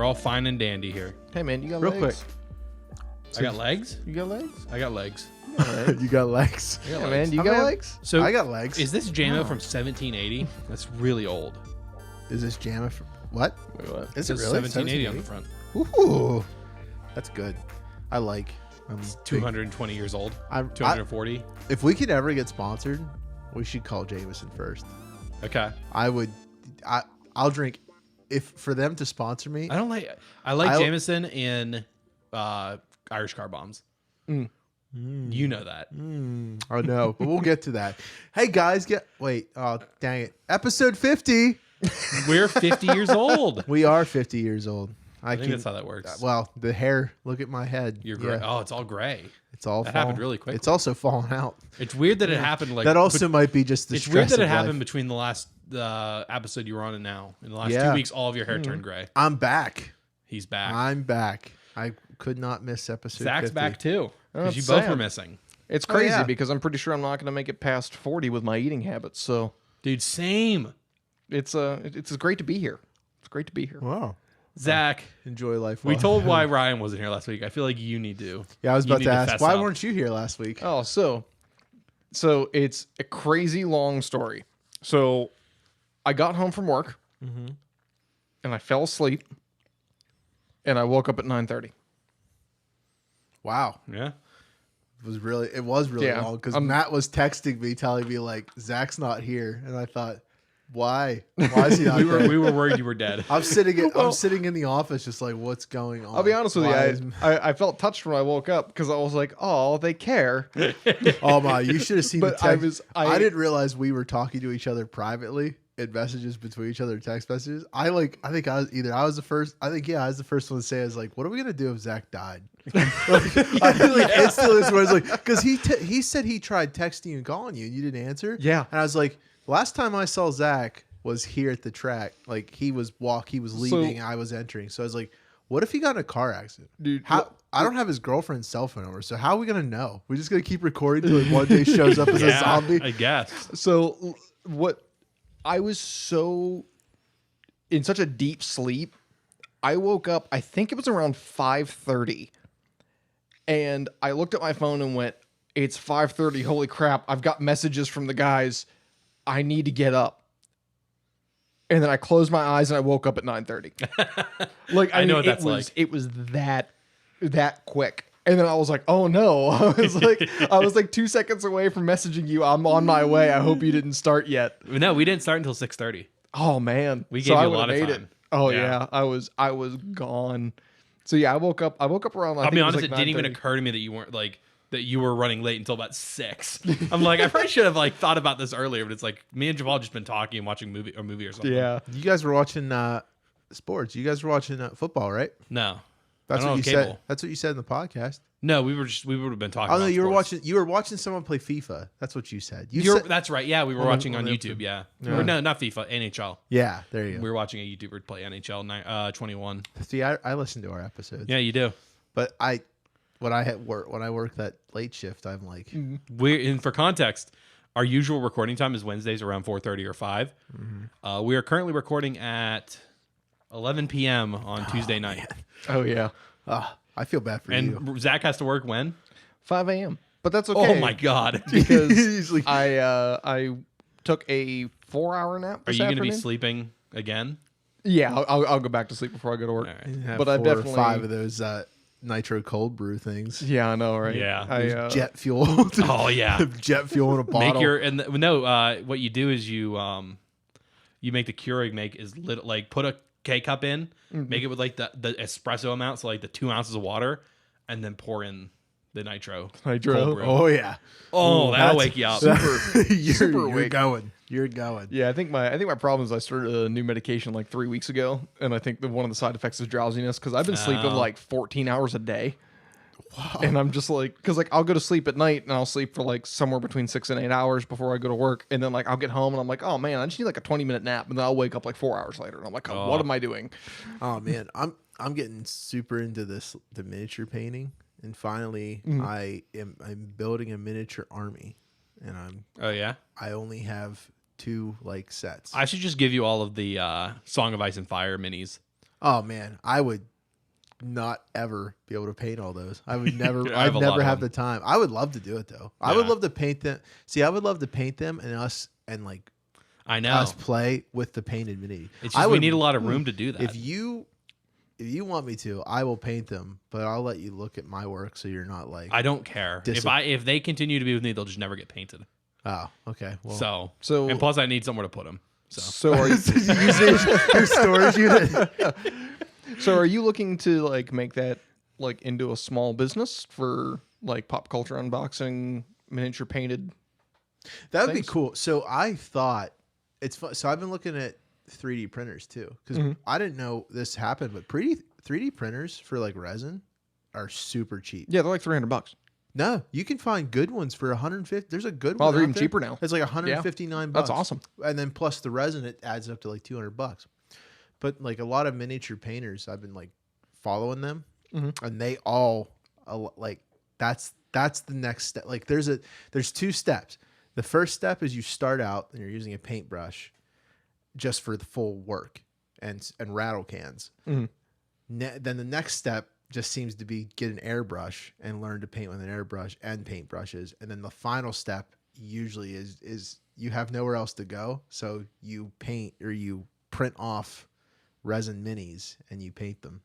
all fine and dandy here. Hey, man, you got Real legs? I got legs? You got legs? I got legs. You got legs. I got Yeah, legs. man, you I got mean, legs? So I got legs. is this JAMA from 1780? That's really old. Is this Jamma? What? Wait, what? Is It it says really? 1780 on the front. Ooh, that's good. I like. I'm big. 220 years old. I'm, 240. if we could ever get sponsored, we should call Jameson first. Okay. I would. I'll drink. If for them to sponsor me, I like Jameson in Irish car bombs. You know that. I know, but we'll get to that. Hey guys, oh dang it, episode 50. We're 50 years old. We are 50 years old. I think that's how that works. Well, the hair. Look at my head. You're gray. Oh, it's all gray. It's all. That happened really quickly. It's also falling out. It's weird that it happened like That also might be just the It's stress weird that it of happened life. between the last episode you were on and now. In the last Yeah. 2 weeks, all of your hair turned gray. I'm back. He's back. I'm back. I could not miss episode. Zach's 50. back too. Because That's you both sad. were missing. It's crazy yeah. because I'm pretty sure I'm not going to make it past 40 with my eating habits. So Dude, same. it's great to be here. It's great to be here. Wow. Zach, Enjoy life. we while- told why Ryan wasn't here last week. I feel like you need to. Yeah, I was You about need to to ask. fess Why up. weren't you here last week? Oh, so it's a crazy long story. So I got home from work and I fell asleep and I woke up at 9:30. Wow. Yeah. It was really Yeah. long because Matt was texting me telling me like Zach's not here, and I thought, why is he not We there? were worried you were dead. I'm sitting in the office just like, what's going on? I'll be honest with Why you. I felt touched when I woke up because I was like, oh, they care. oh my, you should have seen But the text. I didn't realize we were talking to each other privately in messages between each other, text messages. I think I was the first one to say, I was like, what are we gonna do if Zach died? Instantly was like, because he said he tried texting you and calling you and you didn't answer. Yeah. And I was like, last time I saw Zach was here at the track. Like he was leaving, I was entering. So I was like, what if he got in a car accident? Dude, I don't have his girlfriend's cell phone number, so how are we gonna know? We're just gonna keep recording until like one day shows up as a zombie. I guess. So what I was so in such a deep sleep, I woke up, I think it was around 5:30. And I looked at my phone and went, it's 5:30. Holy crap. I've got messages from the guys. I need to get up. And then I closed my eyes and I woke up at 9:30. Like I know mean, what that's like. It was that quick. And then I was like, oh no. I was like 2 seconds away from messaging you. I'm on my way. I hope you didn't start yet. No, we didn't start until 6:30. Oh man. We gave you a lot of made time. It. Oh Yeah. yeah. I was gone. So yeah, I woke up around I'll be honest, it like didn't even 9:30. occur to me that you weren't like that you were running late until about 6. I'm like, I probably should have like thought about this earlier, but it's like me and Javal just been talking and watching movie or something. Yeah. You guys were watching sports. You guys were watching football, right? No. That's I don't what you have said. cable. That's what you said in the podcast. No, we would have been talking. Oh no, about you were sports. watching. You were watching someone play FIFA. That's what you said. That's right. Yeah, we were watching on on the- YouTube. Yeah. Yeah. Or no, not FIFA. NHL. Yeah, there you go. We were watching a YouTuber play NHL 21. See, I listened to our episodes. Yeah, you do. But when I work that late shift, I'm like, And for context, our usual recording time is Wednesdays around 4:30 or 5. We are currently recording at 11 p.m. on Tuesday night. Oh yeah. I feel bad for you. And Zach has to work when? 5 a.m. But that's okay. Oh my God. Because He's like- I took a 4-hour nap. Are This you going to be afternoon. sleeping again? Yeah, I'll go back to sleep before I go to work. All right. Have But I 4 definitely- or 5 of those nitro cold brew things. Yeah, I know, right? Yeah. Jet fuel. Oh yeah. Jet fuel in a bottle. What you do is you make the Keurig put a K cup in, make it with like the espresso amount, so like the 2 ounces of water, and then pour in the nitro. Nitro. cold brew. Oh yeah. Oh, that'll That's wake you up. You're awake. going. You're going. Yeah, I think my problem is I started a new medication like 3 weeks ago, and I think one of the side effects is drowsiness because I've been sleeping like 14 hours a day. Wow. And I'm just like, because like I'll go to sleep at night and I'll sleep for like somewhere between 6 and 8 hours before I go to work, and then like I'll get home and I'm like, oh man, I just need like a 20-minute nap, and then I'll wake up like 4 hours later and I'm like, oh, what am I doing? Oh man, I'm getting super into the miniature painting, and finally I'm building a miniature army, and Oh yeah. I only have 2 like sets. I should just give you all of the Song of Ice and Fire minis. Oh man, I would not ever be able to paint all those. I would never. I have I'd a lot never of have them. the time. I would love to do it though. I would Yeah. love to paint them. See, I would love to paint them and us and like I know. us play with the painted mini. It's I just we would- need a lot of room to do that. If you want me to, I will paint them, but I'll let you look at my work so you're not like. I don't care. If they continue to be with me, they'll just never get painted. Oh, okay. Well, So and plus I need somewhere to put them. So are you, your storage unit. so are you looking to like make that like into a small business for like pop culture unboxing, miniature painted? That would be things? cool. So I thought it's fun. So I've been looking at 3D printers too, because I didn't know this happened, but 3D printers for like resin are super cheap. Yeah, they're like $300. No, you can find good ones for 150. There's a good Oh, one. they're out even there. cheaper now. It's like 159 bucks. That's awesome. And then plus the resin, it adds up to like 200 bucks. But like a lot of miniature painters, I've been like following them, and they all like that's the next step. Like there's 2 steps. The first step is you start out and you're using a paintbrush just for the full work and rattle cans. Then the next step just seems to be get an airbrush and learn to paint with an airbrush and paintbrushes. And then the final step usually is you have nowhere else to go. So you paint or you print off resin minis and you paint them.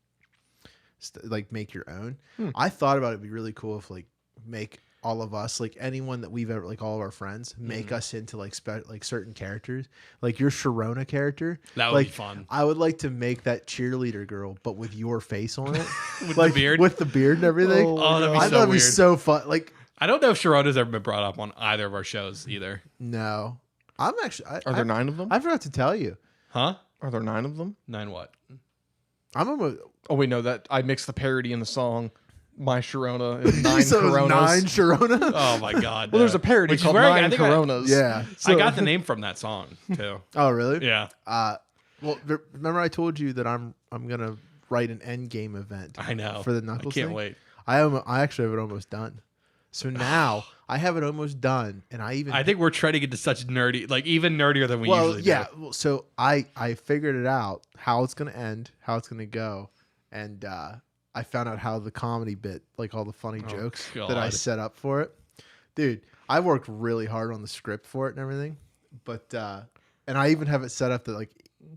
Like make your own. I thought about it'd be really cool if like make all of us, like anyone that we've ever, like all of our friends, make us into like like certain characters, like your Sharona character. That would like, be fun. I would like to make that cheerleader girl, but with your face on it, With like the beard. with the beard and everything. Oh, that'd be I so thought it'd be weird. so fun. Like, I don't know if Sharona's ever been brought up on either of our shows either. no, I'm actually. Are there 9 of them? I forgot to tell you. Huh? Are there 9 of them? 9 what? I'm almost. Oh wait, no, that I mixed the parody in the song My Sharona and 9 so it was Coronas. 9 Sharona. Oh my god. Well, there's a parody Which is called where I 9 think I- Coronas. Yeah. I got the name from that song too. Oh, really? Yeah. Well, remember I told you that I'm gonna write an end game event. I know. For the I Knuckles can't thing. wait. I actually have it almost done. So now I have it almost done, and I think we're trying to get to such nerdy, like even nerdier than we usually yeah. do. Well, so I figured it out how it's gonna end, how it's gonna go, and I found out how the comedy bit, like all the funny jokes that I God. set up for it. Dude, I worked really hard on the script for it and everything, but and I even have it set up that like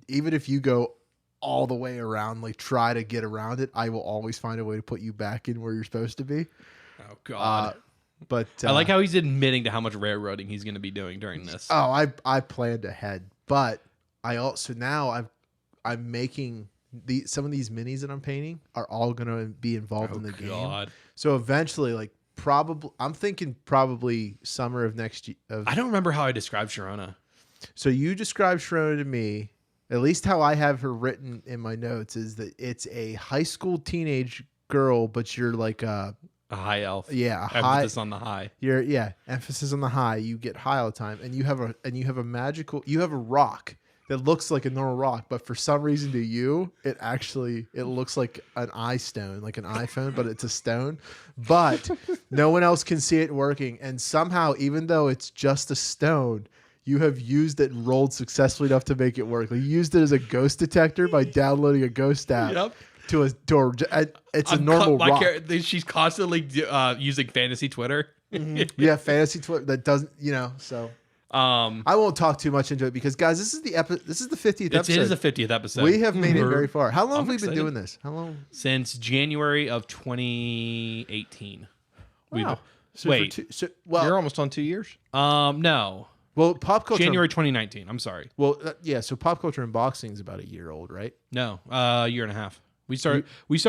even if you go all the way around, like try to get around it, I will always find a way to put you back in where you're supposed to be. Oh god. But I like how he's admitting to how much railroading he's going to be doing during this. Oh, I planned ahead, but I also now I'm making some of these minis that I'm painting are all going to be involved in the game. God. So eventually, like I'm thinking probably summer of next year. I don't remember how I described Sharona. So you described Sharona to me, at least how I have her written in my notes, is that it's a high school teenage girl, but you're like A high elf. yeah, a high. Emphasis on the high. Emphasis on the high. You get high all the time, and you have a rock that looks like a normal rock, but for some reason to you, it looks like an iStone, like an iPhone, but it's a stone. But no one else can see it working, and somehow, even though it's just a stone, you have used it and rolled successfully enough to make it work. Like, you used it as a ghost detector by downloading a ghost app. Yep. It's a normal rock. She's constantly using fantasy Twitter. Yeah, fantasy Twitter that doesn't, so. I won't talk too much into it because, guys, this is the 50th episode. It is the 50th episode. We have made it very far. How long I'm have we been excited. doing this? How long? Since January of 2018. Wow. Wait. You're almost on 2 years. No. Well, pop culture. January 2019. I'm sorry. Well, yeah. So pop culture unboxing is about a year old, right? No, a year and a half. We started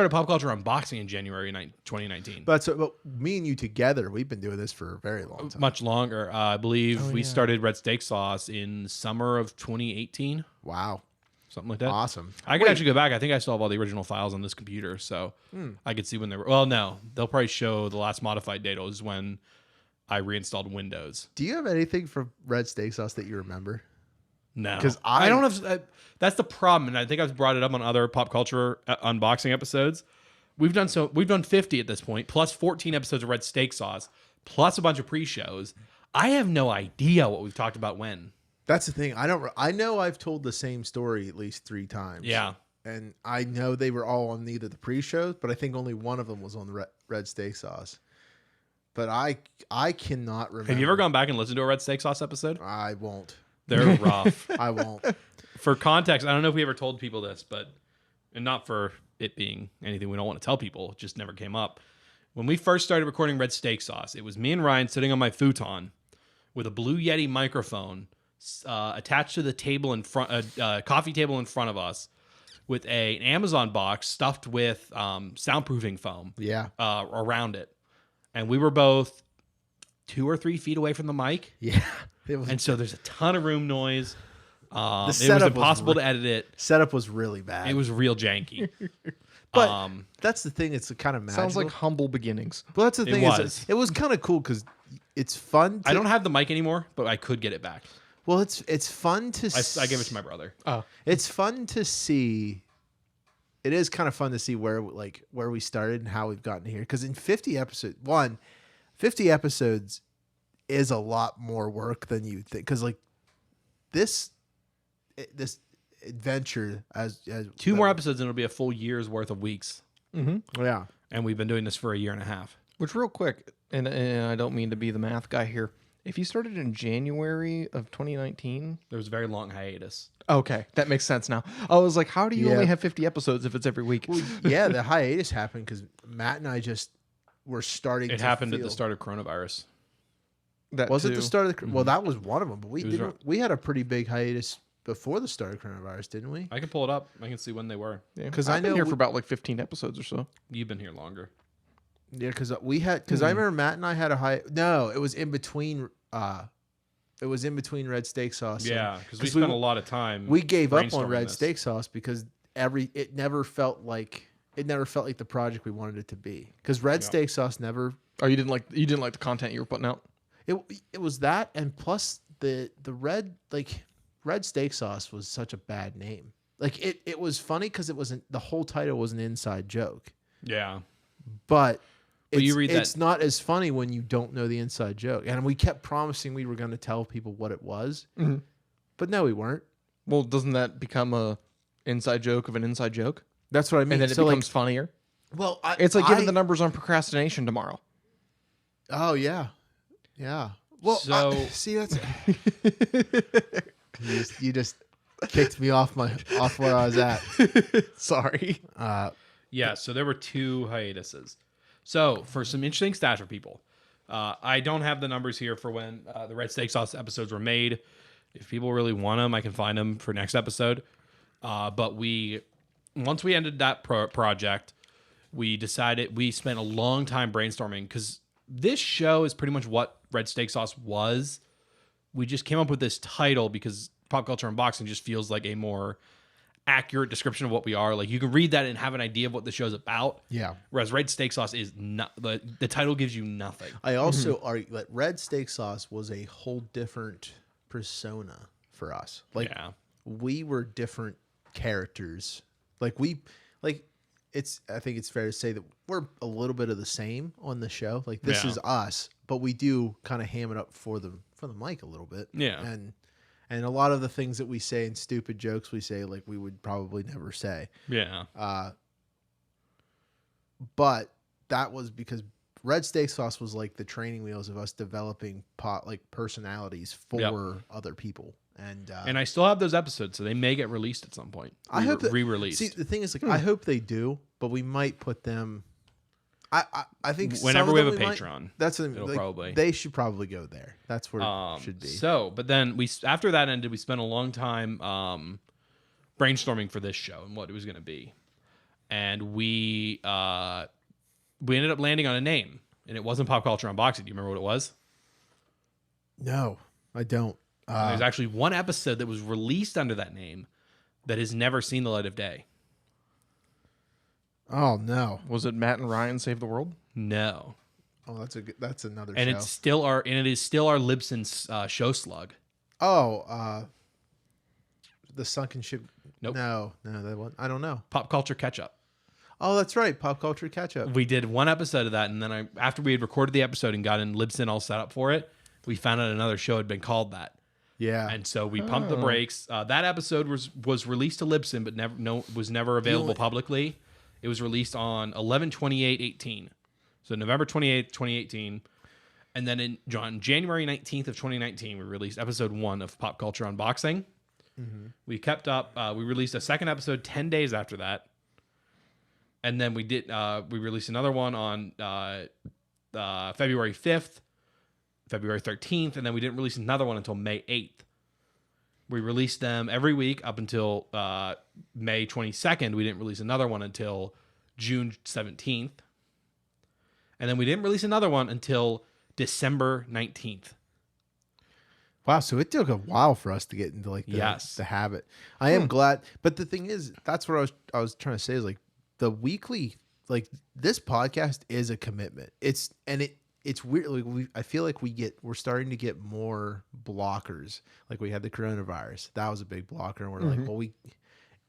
pop culture unboxing in January 2019. But me and you together, we've been doing this for a very long time. Much longer. I believe we started Red Steak Sauce in summer of 2018. Wow. Something like that. Awesome. I could actually go back. I think I still have all the original files on this computer, so I could see when they were. Well, no, they'll probably show the last modified date was when I reinstalled Windows. Do you have anything from Red Steak Sauce that you remember? No, 'Cause I don't have. That's the problem, and I think I've brought it up on other pop culture unboxing episodes. We've done 50 at this point, plus 14 episodes of Red Steak Sauce, plus a bunch of pre-shows. I have no idea what we've talked about when. That's the thing. I know I've told the same story at least 3 times. Yeah. and I know they were all on either the pre-shows, but I think only one of them was on the red steak sauce. But I cannot remember. Have you ever gone back and listened to a Red Steak Sauce episode? I won't. They're rough. I won't. For context, I don't know if we ever told people this, but and not for it being anything we don't want to tell people, it just never came up. When we first started recording Red Steak Sauce, it was me and Ryan sitting on my futon with a Blue Yeti microphone attached to the table in front, coffee table in front of us, with an Amazon box stuffed with soundproofing foam. Yeah. Around it, and we were both 2 or 3 feet away from the mic. Yeah. It was, And so there's a ton of room noise. It was setup was impossible to edit it. setup was really bad. It was real janky. But that's the thing. It's kind of magical. Sounds like humble beginnings. Well, that's the thing. was. It was kind of cool because it's fun. I don't have the mic anymore, but I could get it back. Well, it's fun to. I gave it to my brother. Oh, It's fun to see. It is kind of fun to see where we started and how we've gotten here. Because in 50 episodes, 50 episodes is a lot more work than you think. Because like this adventure as 2 more episodes and it'll be a full year's worth of weeks. Yeah. And we've been doing this for a year and a half. which real quick, and I don't mean to be the math guy here. If you started in January of 2019, There was a very long hiatus. okay, that makes sense now. I was like, how do you Yeah. only have 50 episodes if it's every week? Well, yeah, the hiatus happened because Matt and I just were starting. It to happened at feel- the start of coronavirus. That Was it too. the start of the? Well, that was one of them. But we It was didn't. right- We had a pretty big hiatus before the start of coronavirus, didn't we? I can pull it up. I can see when they were. Yeah, 'Cause I've I been know here we- for about like 15 episodes or so. You've been here longer. Yeah, because we had. Because I remember Matt and I had a high. No, it was in between. It was in between Red Steak Sauce. and- Yeah, because we spent a lot of time. We gave up on brainstorming Red this. Steak Sauce because it never felt like the project we wanted it to be. Because Red Steak Sauce never. Oh, you didn't like the content you were putting out? It was that, and plus the Red Steak Sauce was such a bad name. Like it was funny because it wasn't, the whole title was an inside joke, Yeah. but you read that- it's not as funny when you don't know the inside joke. And we kept promising we were going to tell people what it was, but no, we weren't. Well, doesn't that become a inside joke of an inside joke? That's what I mean. And then it So, becomes funnier? well, It's like giving the numbers on procrastination tomorrow. Oh yeah, yeah. Well, So- see, that's you just kicked me off where I was at. Sorry. Yeah, so there were 2 hiatuses. So for some interesting stats for people, I don't have the numbers here for when the Red Steak Sauce episodes were made. If people really want them, I can find them for next episode. But once we ended that project, we spent a long time brainstorming because this show is pretty much what Red Steak Sauce was. We just came up with this title because Pop Culture Unboxing just feels like a more accurate description of what we are. Like you can read that and have an idea of what the show's about. Yeah. Whereas Red Steak Sauce is not, the title gives you nothing. I also argue that Red Steak Sauce was a whole different persona for us. Like Yeah. we were different characters. I think it's fair to say that we're a little bit of the same on the show. Like this Yeah. is us, but we do kind of ham it up for the mic a little bit. Yeah. And a lot of the things that we say and stupid jokes we say, like we would probably never say. Yeah. But that was because Red Steak Sauce was like the training wheels of us developing personalities for other people. And I still have those episodes, so they may get released at some point. I hope that, re-released. See, the thing is, like, I hope they do, but we might put them. I think Whenever some we of have a them might- Patreon, that's it'll probably- they should probably go there. That's where it should be. So, but then after that ended, we spent a long time brainstorming for this show and what it was going to be, and we ended up landing on a name, and it wasn't Pop Culture Unboxing. Do you remember what it was? No, I don't. There's actually one episode that was released under that name that has never seen the light of day. Oh no. Was it Matt and Ryan Save the World? No, Oh, that's another and show. it is still our Libsyn show slug. Oh, the sunken ship. Nope. No, that one. I don't know. Pop Culture Catch Up. Oh, that's right. Pop culture catch up. We did one episode of that, and then after we had recorded the episode and got in Libsyn all set up for it, we found out another show had been called that. Yeah. And so we pumped the brakes. That episode was released to Libsyn, but was never available publicly. It was released on 11/28/18, so November 28th, 2018. And then on January 19th of 2019, we released episode 1 of Pop Culture Unboxing. Mm-hmm. We kept up. We released a second episode 10 days after that. And then we released another one on February 5th, February 13th, and then we didn't release another one until May 8th. We released them every week up until May 22nd. We didn't release another one until June 17th. And then we didn't release another one until December 19th. Wow, so it took a while for us to get into like the habit. I am glad, but the thing is, that's what I was trying to say is like the weekly, like this podcast is a commitment. It's weird. Like I feel like we're starting to get more blockers. Like we had the coronavirus, that was a big blocker, and we're like, well,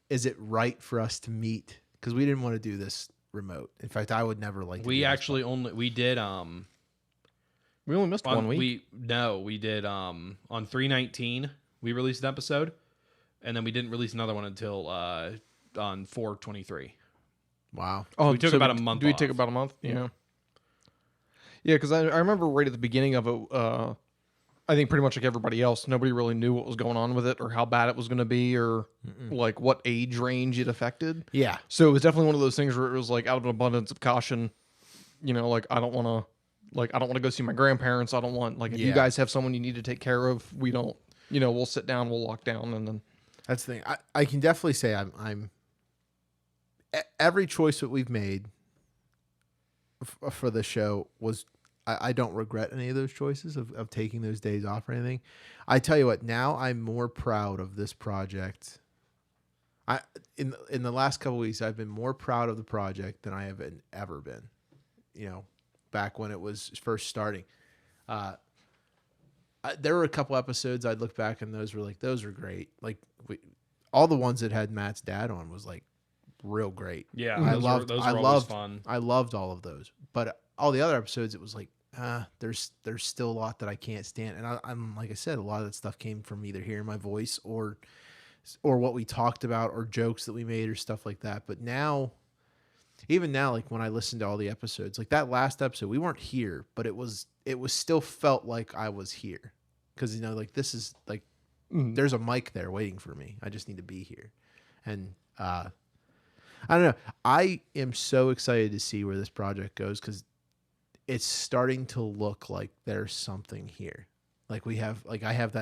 is it right for us to meet? Because we didn't want to do this remote. In fact, I would never like. We actually we did. We only missed 1 week. We did on 3/19 we released an episode, and then we didn't release another one until on 4/23. Wow. Oh, we took about a month. Do we take about a month? Yeah. Yeah, because I remember right at the beginning of it, I think pretty much like everybody else, nobody really knew what was going on with it or how bad it was going to be or like what age range it affected. Yeah. So it was definitely one of those things where it was like out of an abundance of caution, like I don't want to go see my grandparents. I don't want if you guys have someone you need to take care of, we don't, we'll sit down, we'll lock down, and then. That's the thing. I can definitely say I'm every choice that we've made for the show was. I don't regret any of those choices of taking those days off or anything. I tell you what, now I'm more proud of this project. In the last couple of weeks, I've been more proud of the project than I have ever been. Back when it was first starting. There were a couple episodes I'd look back and those were great. Like all the ones that had Matt's dad on was like real great. Yeah, those were always fun. I loved all of those, but all the other episodes, it was like, there's still a lot that I can't stand. And I'm like I said, a lot of that stuff came from either hearing my voice or what we talked about or jokes that we made or stuff like that. But now, even now, like when I listen to all the episodes, like that last episode, we weren't here, but it was still felt like I was here. Cause like this is like, there's a mic there waiting for me. I just need to be here. And, I don't know. I am so excited to see where this project goes. Cause it's starting to look like there's something here. Like I have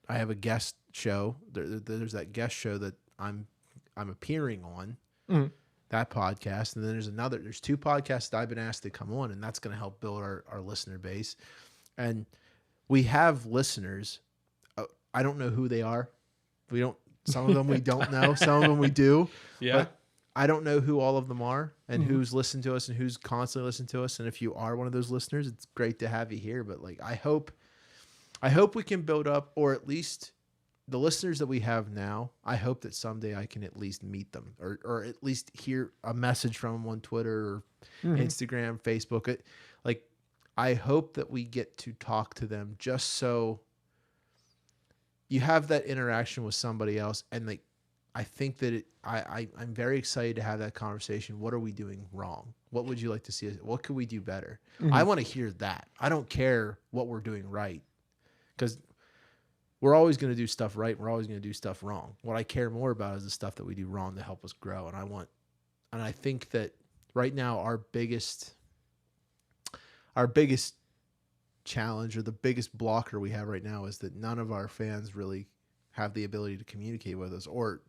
a guest show. There's that guest show that I'm appearing on that podcast. And then there's 2 podcasts that I've been asked to come on, and that's going to help build our listener base. And we have listeners. I don't know who they are. Some of them we don't know. Some of them we do. Yeah. But I don't know who all of them are and who's listened to us and who's constantly listened to us. And if you are one of those listeners, it's great to have you here. But like, I hope we can build up, or at least the listeners that we have now, I hope that someday I can at least meet them or at least hear a message from them on Twitter or Instagram, Facebook. I hope that we get to talk to them just so you have that interaction with somebody else. And like, I think that I'm very excited to have that conversation. What are we doing wrong? What would you like to see us? What could we do better? I want to hear that. I don't care what we're doing right, because we're always going to do stuff right. We're always going to do stuff wrong. What I care more about is the stuff that we do wrong to help us grow. And I think that right now our biggest challenge, or the biggest blocker we have right now, is that none of our fans really have the ability to communicate with us, or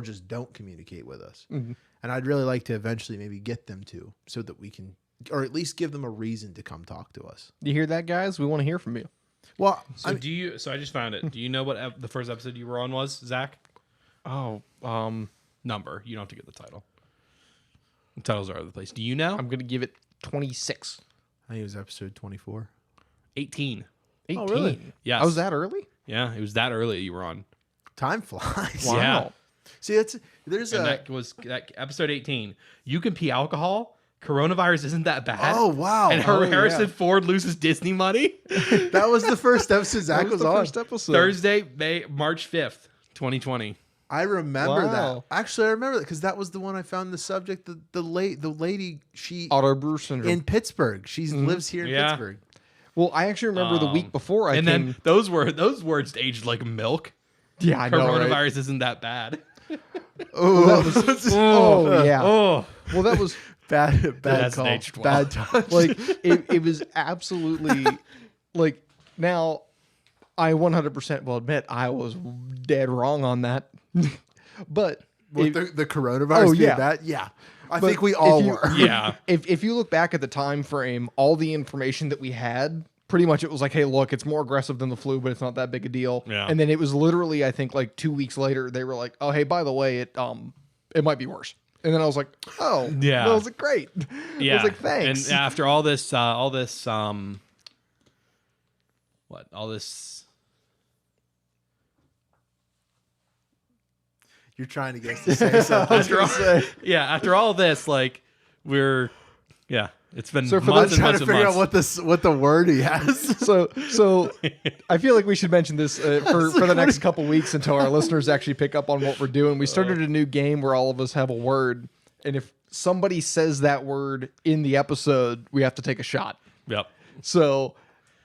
just don't communicate with us. And I'd really like to eventually maybe get them to, so that we can, or at least give them a reason to come talk to us. You hear that, guys? We want to hear from you. Well, So I just found it. Do you know what the first episode you were on was, Zach? Oh, Number. You don't have to get the title. The titles are other place. Do you know? I'm going to give it 26. I think it was episode 24. 18. 18. Oh, really? Yes. I was that early? Yeah, it was that early you were on. Time flies. Wow. Yeah. See, that That episode 18. You can pee alcohol, Coronavirus isn't that bad. Oh wow! And Harrison Ford loses Disney money. That was the first episode Zach was the on. first episode. Thursday, March 5th, 2020. I remember that. Wow. Actually, I remember that because that was the one I found the subject. The lady she Otto syndrome. in Pittsburgh. She lives here in Yeah. Pittsburgh. Well, I actually remember the week before I And came. then those words aged like milk. Yeah, I know. Coronavirus Right? isn't that bad. Oh yeah. Oh, Well, that was bad That's call. aged well. Bad touch. like it was absolutely like. Now, I 100% will admit I was dead wrong on that, but With the coronavirus Oh, being yeah. bad? Yeah. I But think we if all you- were. yeah. if you look back at the time frame, all the information that we had, pretty much it was like, hey, look, it's more aggressive than the flu, but it's not that big a deal. Yeah. And then it was literally, I think, like 2 weeks later, they were like, oh, hey, by the way, it might be worse. And then I was like, oh, Yeah. I was like, great. Yeah. I was like, thanks. And after all this, You're trying to get us to say something. after all this, like it's been So for months I'm and trying to months and figure out months. what the word he has. So I feel like we should mention this for the next couple weeks until our listeners actually pick up on what we're doing. We started a new game where all of us have a word, and if somebody says that word in the episode, we have to take a shot. Yep. So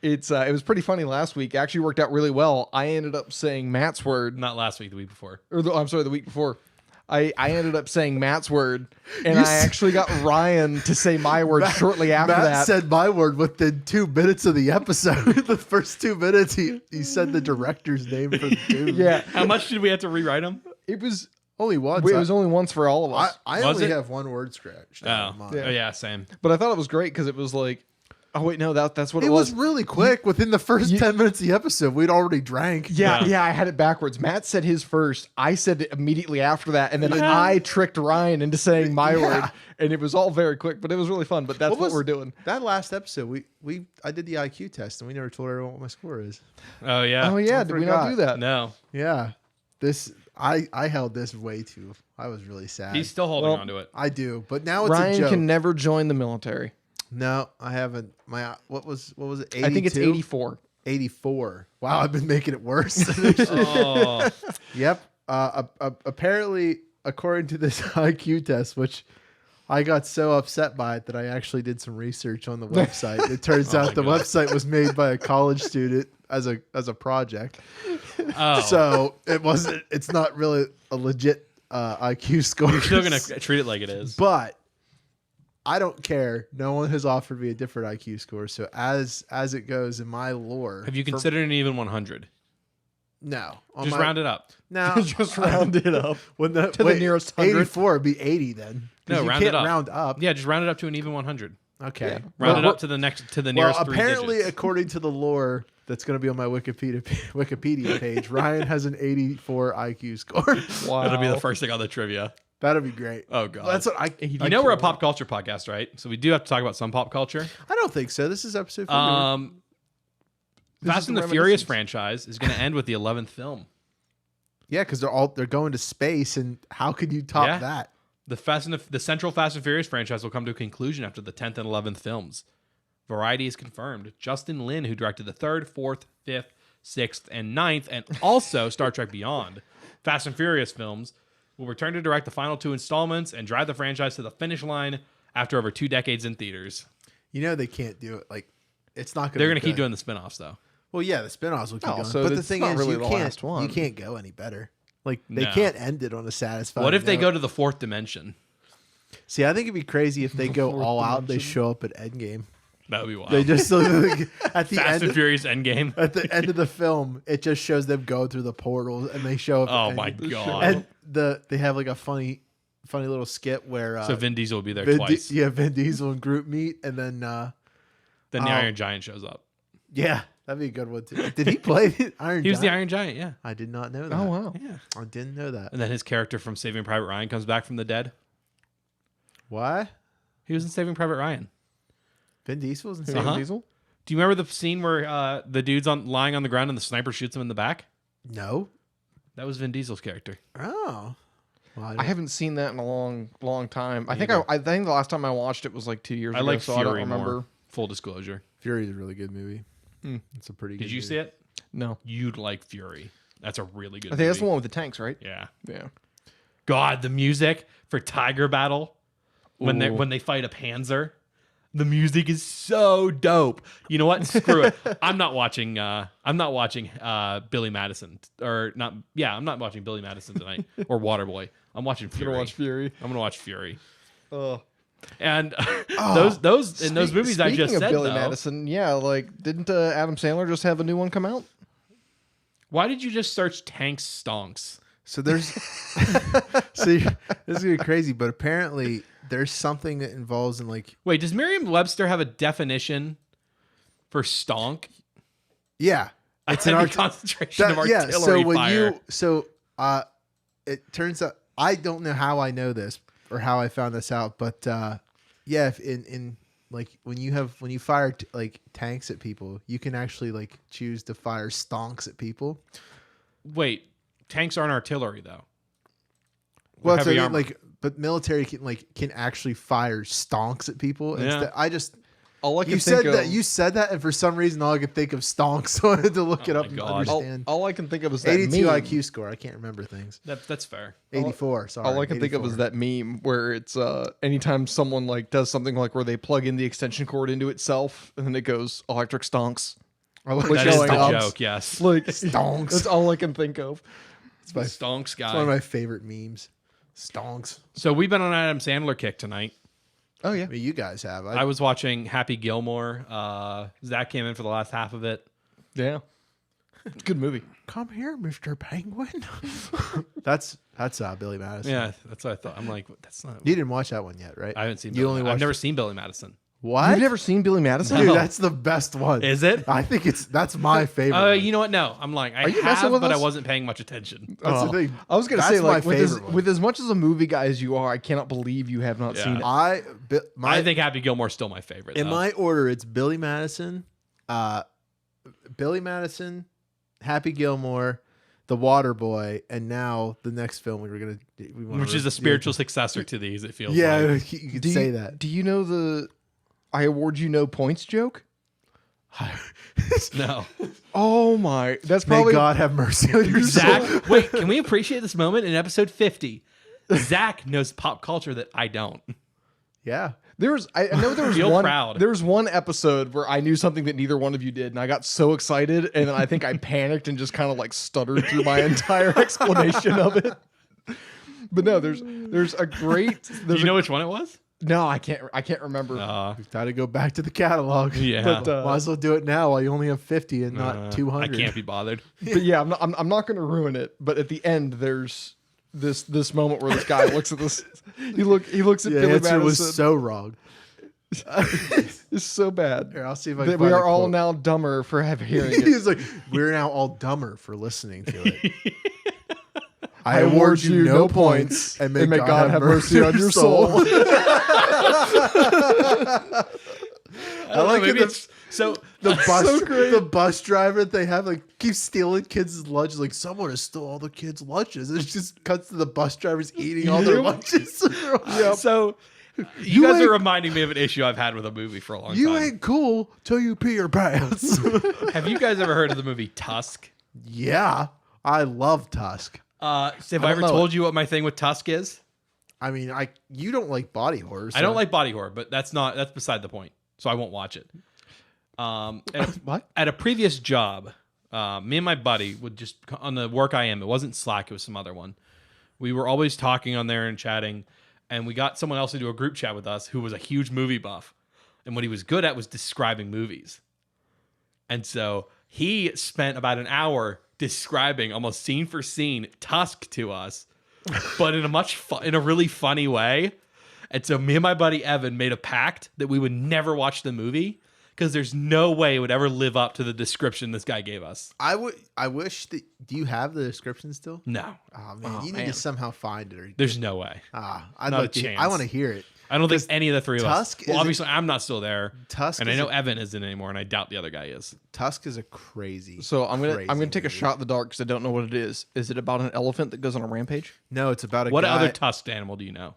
it was pretty funny last week. It actually worked out really well. I ended up saying Matt's word, Not last week, the week before. I'm sorry, the week before. I ended up saying Matt's word, and I actually got Ryan to say my word shortly after Matt that. said my word within 2 minutes of the episode. The first 2 minutes, he said the director's name for the dude. Yeah, How much did we have to rewrite them? it was. Only once. It was only once for all of us. I Was only it? have one word scratched. Oh, Mine. yeah, same. But I thought it was great because it was like, oh wait, no, that's what It it was really quick. Within the first 10 minutes of the episode, we'd already drank. Yeah, Yeah. yeah, I had it backwards. Matt said his first. I said it immediately after that, and then I tricked Ryan into saying my word, and it was all very quick. But it was really fun. But that's what we're doing. That last episode, I did the IQ test, and we never told everyone what my score is. Oh yeah. Oh yeah, did we not forgot. do that? No, Yeah, I held this way too. I was really sad. he's still holding Well, on to it. I do, but now it's a Ryan joke. can never join the military. No, I haven't. My what was it? 82? I think it's 84. 84. Wow, I've been making it worse. Oh, Yep. Apparently, according to this IQ test, which I got so upset by it that I actually did some research on the website. It turns out the website was made by a college student as a project. oh. So it's not really a legit IQ score. You're still gonna treat it like it is. But I don't care. No one has offered me a different IQ score. So as it goes in my lore, Have you considered an even 100? no? Just round it up. No, Just round it up. when the, to the nearest 100. 84 would be 80 then. 'Cause No, you round can't it up. round up. Yeah, just round it up to an even 100. Okay. Yeah. Round Well, it up to the Well, nearest three apparently, digits. according to the lore that's going to be on my Wikipedia page, Ryan has an 84 IQ score. Wow. That'll be the first thing on the trivia. That'd be great. Oh god. That's what I. You know we're a pop culture podcast, right? So we do have to talk about some pop culture. I don't think so. This is episode 50. This Fast is and the the Furious Reminiscing. franchise is going to end with the 11th film. Yeah, because they're going to space, and how could you top Yeah. that? The Central Fast and Furious franchise will come to a conclusion after the 10th and 11th films. Variety is confirmed. Justin Lin, who directed the 3rd, 4th, 5th, 6th, and 9th, and also Star Trek Beyond, Fast and Furious films, will return to direct the final 2 installments and drive the franchise to the finish line after over 2 decades in theaters. You know they can't do it. Like, it's not going. They're going to keep doing the spin-offs, though. Well, yeah, the spin-offs will keep Oh, going. so But the it's thing not is, really you the can't. last one. You can't go any better. Like they No. can't end it on a satisfying. What if they note. go to the 4th dimension? See, I think it'd be crazy if they go Fourth all out. They dimension. show up at Endgame. That would be wild. They just at the Fast end. and Furious Endgame. At the end of the film, it just shows them go through the portals, and they show up. Oh at my Endgame. god. And they have like a funny little skit where So Vin Diesel will be there Vin, twice. Vin Diesel and Groot meet, and then Then the Oh. Iron Giant shows up. yeah, that'd be a good one too. Did he play the Iron? He was the Giant? Iron Giant, yeah. I did not know that. Oh wow. Yeah. I didn't know that. And then his character from Saving Private Ryan comes back from the dead. Why? He was in Saving Private Ryan. Vin Diesel was in Vin Uh-huh. Diesel? Do you remember the scene where the dude's lying on the ground and the sniper shoots him in the back? No. That was Vin Diesel's character. Oh. Well, I haven't seen that in a long time. I think either. I think the last time I watched it was like 2 years I ago. like so Fury I don't remember. more. Full disclosure. Fury is a really good movie. It's a pretty good Did you movie. see it? No, You'd like Fury. That's a really good I think that's the movie. one with the tanks, right? Yeah. Yeah. God, the music for Tiger Battle when Ooh. they fight a Panzer. The music is so dope. You know what? Screw it. I'm not watching Billy Madison or not. Yeah, I'm not watching Billy Madison tonight or Waterboy. I'm watching Fury. You're gonna watch Fury. I'm gonna watch Fury. Oh. And those in those movies I just Speaking of said Billy though, Madison, yeah, like didn't Adam Sandler just have a new one come out? why did you just search tank stonks? So there's, see, this is gonna be crazy, but apparently there's something that involves in like, Wait, does Merriam-Webster have a definition for stonk? yeah, It's a concentration of artillery So when fire. it turns out I don't know how I know this or how I found this out, but yeah, if in like when you fire like tanks at people, you can actually like choose to fire stonks at people. Wait, tanks aren't artillery though. Well, Heavy so armor. like, but military can actually fire stonks at people. Yeah. I just All I can you think said of, that you said that, and for some reason all I could think of stonks, so I had to look it Oh up my and God. understand. all I can think of is that 82 meme. IQ score. I can't remember things. That's fair. 84. Sorry. All I can think of 84. is that meme where it's anytime someone like does something like where they plug in the extension cord into itself and then it goes electric stonks. I like That is going the on. joke, yes. Like Stonks. That's all I can think of. It's my Stonks It's one guy. of my favorite memes. Stonks. So we've been on an Adam Sandler kick tonight. Oh yeah. I mean, you guys have. I was watching Happy Gilmore. Zach came in for the last half of it. Yeah. It's a good movie. Come here, Mr. Penguin. that's Billy Madison. Yeah, that's what I thought. I'm like, that's not. You didn't watch that one yet, right? I haven't seen. You only I've watched never it- seen Billy Madison. What? You've never seen Billy Madison? Dude, No. that's the best one. Is it? I think that's my favorite. one. You know what? No, I'm lying. I Are you messing have, with but I us? wasn't paying much attention. That's the thing. I was gonna That's say like my favorite one. with as much as a movie guy as you are, I cannot believe you have not Yeah. seen it. I think Happy Gilmore's still my favorite. in though. my order, it's Billy Madison, Happy Gilmore, The Water Boy, and now the next film we want which is a spiritual successor to these. It feels. Yeah, like. you could Do say you, that. Do you know the I award you no points joke? No. Oh my, that's May probably God have mercy on your soul. Zach, wait, can we appreciate this moment in episode 50? Zach knows pop culture that I don't. Yeah. I know there was Feel one. proud. There was one episode where I knew something that neither one of you did, and I got so excited, and then I think I panicked and just kind of like stuttered through my entire explanation of it. But no, there's a great. Do you know which one it was? No, I can't remember. We've got to go back to the catalog. Yeah. But, Might as well do it now while you only have 50 and not 200. I can't be bothered. But yeah, I'm not going to ruin it. But at the end, there's this moment where this guy looks at this. He looks at The Billy answer Madison. was so wrong. It's so bad. Here, I'll see if I That can we find are a all quote. now dumber for hearing it. He's like, we're now all dumber for listening to it. I award you no points, and may God have mercy on your soul. I like maybe it. it's so The bus driver they have like keeps stealing kids' lunch. Like someone has stole all the kids' lunches. And it just cuts to the bus drivers eating all their lunches. So you guys are reminding me of an issue I've had with a movie for a long You time. ain't cool till you pee your pants. Have you guys ever heard of the movie Tusk? Yeah, I love Tusk. Have I don't ever know told you what my thing with Tusk is? I mean, you don't like body horror. I don't like body horror, but that's beside the point. So I won't watch it. What? At a previous job, me and my buddy would just on the work I am. It wasn't Slack; it was some other one. We were always talking on there and chatting, and we got someone else to do a group chat with us who was a huge movie buff, and what he was good at was describing movies. And so he spent about an hour describing almost scene for scene Tusk to us, but in a really funny way. And so me and my buddy Evan made a pact that we would never watch the movie because there's no way it would ever live up to the description this guy gave us. I wish that. Do you have the description still? No, Oh man, you need man. to somehow find it. there's no way. I'd Not a like to. chance. I want to hear it. I don't think any of the three of us. Tusk Well, is obviously, I'm not still there. Tusk and I is know a- Evan isn't anymore, and I doubt the other guy is. Tusk is a crazy. So I'm gonna crazy take a movie. shot in the dark because I don't know what it is. Is it about an elephant that goes on a rampage? No, it's about a What guy. other tusked animal do you know?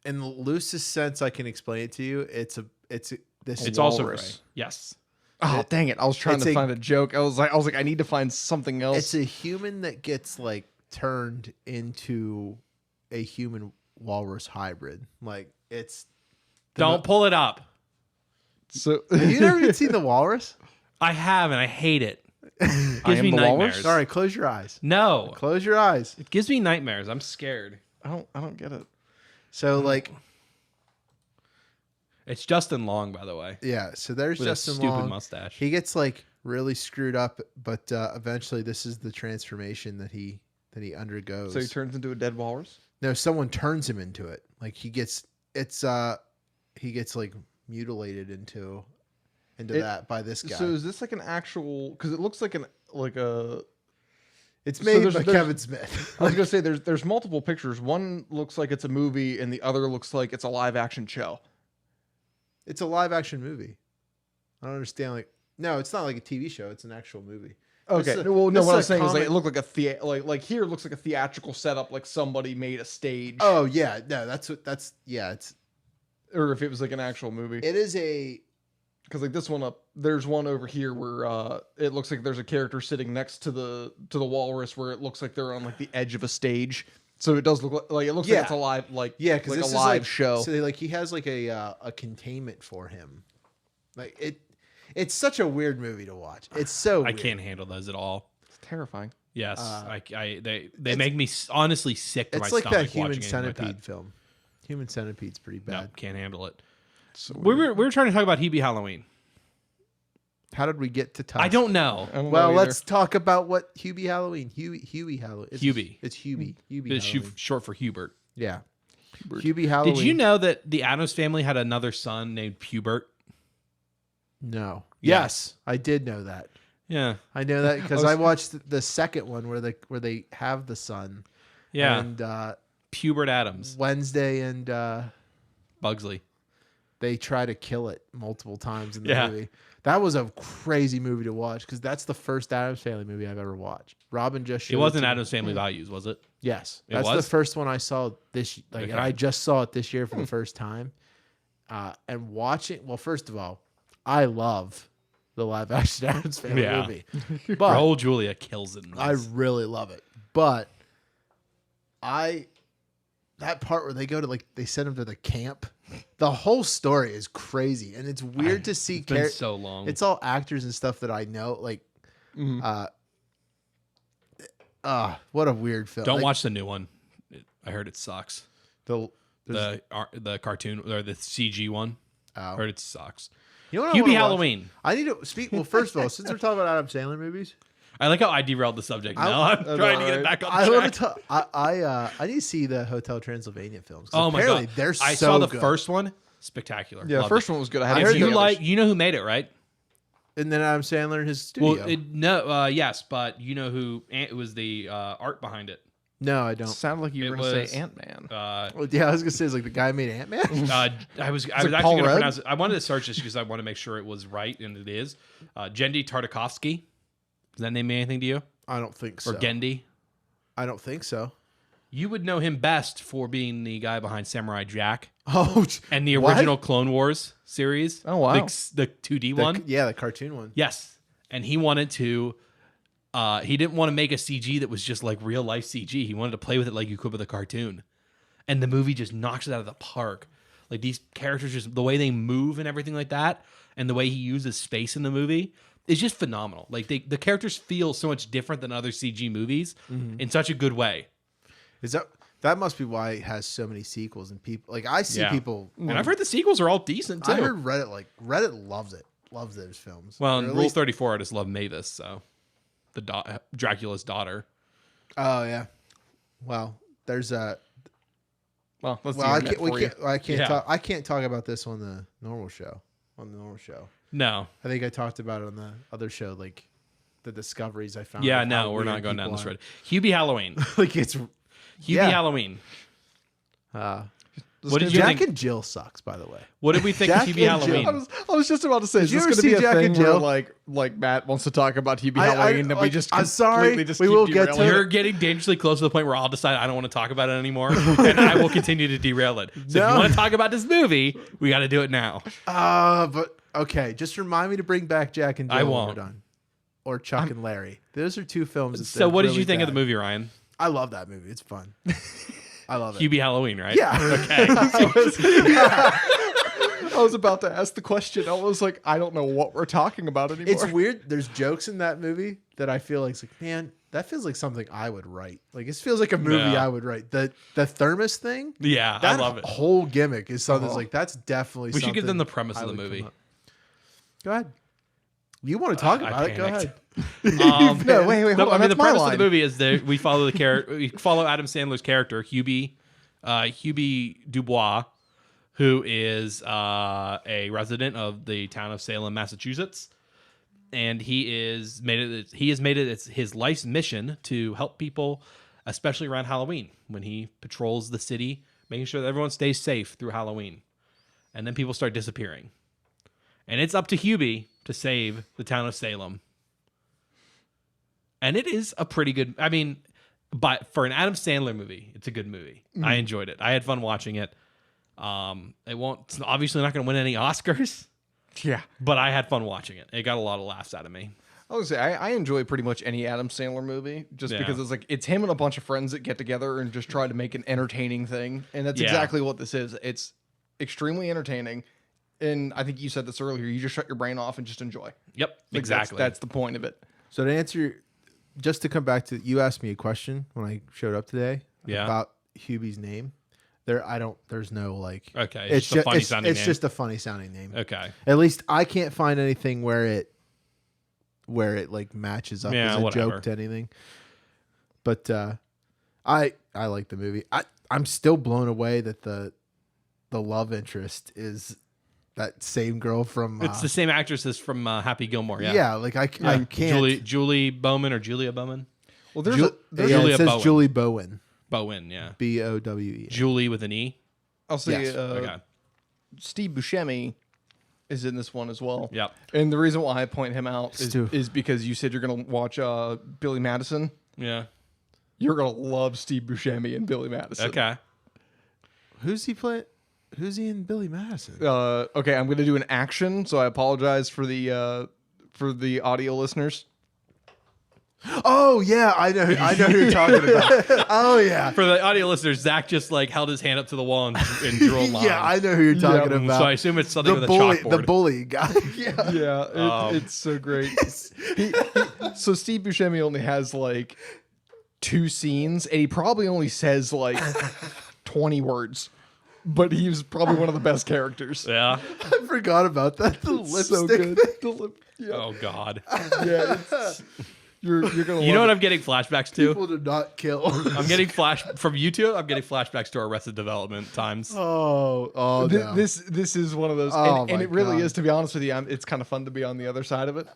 In the loosest sense, I can explain it to you. It's this. It's also walrus. gray. Yes. Oh, dang it! I was trying it's to a- find a joke. I was like, I need to find something else. It's a human that gets like turned into a human walrus hybrid. Like it's. Don't pull it up. So Have you never even seen the walrus? I have, and I hate it. I Gives am me the walrus? nightmares. Sorry, close your eyes. No. Close your eyes. It gives me nightmares. I'm scared. I don't get it. So like, It's Justin Long, by the way, yeah. So there's with Justin a stupid Long. mustache. He gets like really screwed up, but eventually this is the transformation that he undergoes. So he turns into a dead walrus. No, someone turns him into it. Like he gets like mutilated into that by this guy. So is this like an actual? Because it looks like a. It's so made there's- by there's- Kevin Smith. I was gonna say there's multiple pictures. One looks like it's a movie, and the other looks like it's a live action show. It's a live action movie. I don't understand. Like, no, it's not like a TV show. It's an actual movie. Okay. This is- Well, no. this What I'm is a saying is like comic- it looked like like here it looks like a theatrical setup, like somebody made a stage. Oh yeah, no, that's yeah. Or if it was like an actual movie. It is a Because like this one up, there's one over here where it looks like there's a character sitting next to the walrus, where it looks like they're on like the edge of a stage. So it does look like it looks Yeah. like it's a live yeah because like this a live is like, show. So like he has like a containment for him. Like it's such a weird movie to watch. It's so I weird. can't handle those at all. It's terrifying. Yes, they it's- make me honestly sick to my It's like stomach that Human watching anything like Centipede that. film. Human Centipede's pretty No, bad. can't handle it. So We were trying to talk about Hebe Halloween. How did we get to Tusk? I don't know. I don't Well, know either. let's talk about what Hubie Halloween. Huey Halloween. Hubie. It's Hubie. Hubie It's Halloween. short for Hubert. Yeah. Hubie Halloween. Did you know that the Addams family had another son named Pubert? No. Yeah. Yes, I did know that. Yeah, I know that because I watched the second one where they have the son. yeah. And Pubert Adams, Wednesday and Bugsley. they try to kill it multiple times in the Yeah. movie. That was a crazy movie to watch because that's the first Addams Family movie I've ever watched. Robin just showed It wasn't to me. Addams Family Values, was it? Yes, It that's was? the first one I saw this. Like, and Okay. I just saw it this year for the first time. And watching, well, first of all, I love the live action Addams Family Yeah. movie, but Raul Julia kills it. In I this. really love it. But that part where they go to they send them to the camp, the whole story is crazy, and it's weird to see. It's been so long. It's all actors and stuff that I know. Like, what a weird film. Don't Like, watch the new one. I heard it sucks. the. The cartoon or the CG one. I Oh. heard it sucks. You know what I Hubie wanna watch? Halloween. I need to speak. Well, first of all, since we're talking about Adam Sandler movies, I like how I derailed the subject. Now I'm trying to get it back on I track. want to talk. I need to see the Hotel Transylvania films. 'Cause Oh my apparently god, they're I so saw the good. first one. Spectacular. Yeah, the Loved first it. one was good. I I haven't heard If seen you the like, others. you know who made it, right? and then Adam Sandler in his studio. Well, yes, but you know who? It was the art behind it. no, I don't. Sounded like you It were going to was- say Ant Man. Well, yeah, I was gonna say it's like the guy who made Ant Man. I was like actually Paul going to Rudd? pronounce it. I wanted to search this because I want to make sure it was right, and it is. Gendy Tartakovsky. Does that name mean anything to you? I don't think so. Or Gendy? I don't think so. You would know him best for being the guy behind Samurai Jack Oh, and the what? original Clone Wars series. Oh, wow. The 2D one. Yeah, the cartoon one. Yes. And he wanted to he didn't want to make a CG that was just like real life CG. He wanted to play with it like you could with a cartoon. And the movie just knocks it out of the park. Like these characters just the way they move and everything like that and the way he uses space in the movie is just phenomenal. Like the characters feel so much different than other CG movies in such a good way. Is that must be why it has so many sequels and people like I see Yeah. people. And I've heard the sequels are all decent too. I heard Reddit loves it. Loves those films. Well, Or in at Rule least- 34, I just love Mavis, so the Dracula's daughter. Oh yeah. Well, there's a. Well, that's Well, the I internet can't. We for you. can't. I can't Yeah. talk. I can't talk about this on the normal show. On the normal show, No. I think I talked about it on the other show, like the discoveries I found. Yeah, of how no, we're weird not going down people this are. road. Hubie Halloween. Like it's Hubie Yeah. Halloween. What did you Jack think? and Jill sucks, by the way. What did we think Jack of Hubie and Jill. Halloween? I was just about to say, is you this ever going to be see a Jack thing and where Jill? like Matt wants to talk about Hubie Halloween and we just I'm sorry, completely just we keep will get to derailing You're it? getting dangerously close to the point where I'll decide I don't want to talk about it anymore, and I will continue to derail it. So if No. you want to talk about this movie, we got to do it now. But okay, just remind me to bring back Jack and Jill I when won't. we're done. Or Chuck and Larry. Those are two films. That So they're what did really you think of the bad. movie, Ryan? I love that movie. It's fun. I love it. Hubie Halloween, right? Yeah. Okay. I was about to ask the question. I was like, I don't know what we're talking about anymore. It's weird. There's jokes in that movie that I feel like, it's like, man, that feels like something I would write. Like, it feels like a movie Yeah. I would write. The thermos thing. Yeah, That I love it. whole gimmick is something that's Uh-huh. like, that's definitely We should give them something the premise I of the would come movie. up- Go ahead. You want to talk I about it? Go panicked. ahead. No, wait, hold on. I mean, the That's my premise of line. the movie is that we follow the we follow Adam Sandler's character, Hubie Dubois, who is a resident of the town of Salem, Massachusetts, and he has made it his life's mission to help people, especially around Halloween, when he patrols the city, making sure that everyone stays safe through Halloween, and then people start disappearing, and it's up to Hubie to save the town of Salem. And it is a pretty good. I mean, but for an Adam Sandler movie, it's a good movie. I enjoyed it. I had fun watching it. It's obviously not going to win any Oscars, Yeah. but I had fun watching it. It got a lot of laughs out of me. I would say I enjoy pretty much any Adam Sandler movie just Yeah. because it's like it's him and a bunch of friends that get together and just try to make an entertaining thing. And that's Yeah. exactly what this is. It's extremely entertaining. And I think you said this earlier, you just shut your brain off and just enjoy. Yep, Like, exactly. That's the point of it. So to answer, just to come back to, you asked me a question when I showed up today Yeah. about Hubie's name. There's no like, Okay, it's just a funny sounding it's name. just a funny sounding name. Okay. At least I can't find anything where it like matches up Yeah, as a whatever. joke to anything. But I like the movie. I'm still blown away that the love interest is that same girl from It's the same actress as from Happy Gilmore. Yeah. yeah, like I can't Julie Bowman or Julia Bowman? Well, there's Ju- there's yeah, Julia it says Bowen. Julie Bowen. Bowen, yeah. Bowen. Julie with an E. I'll say Yes. Okay. Steve Buscemi is in this one as well. Yep. And the reason why I point him out Stu. is because you said you're going to watch Billy Madison. Yeah. You're going to love Steve Buscemi and Billy Madison. Okay. Who's he playing? Who's he in Billy Madison? Okay, I'm going to do an action, so I apologize for the audio listeners. Oh yeah, I know who you're talking about. Oh yeah, For the audio listeners, Zach just like held his hand up to the wall and drew a line. yeah, I know who you're talking Yeah, about. So I assume it's something the with bully, a chalkboard. the bully guy. Yeah. Yeah, it's so great. So Steve Buscemi only has like 2 scenes, and he probably only says like 20 words, but he's probably one of the best characters. Yeah. I forgot about that. The It's so lipstick. good. The lip, yeah, Oh God. yeah. You're gonna. You know love what I'm getting flashbacks to? People do not kill. I'm getting from YouTube. I'm getting flashbacks to Arrested Development times. oh no. This is one of those, Oh, and my it really God. is. To be honest with you, it's kind of fun to be on the other side of it.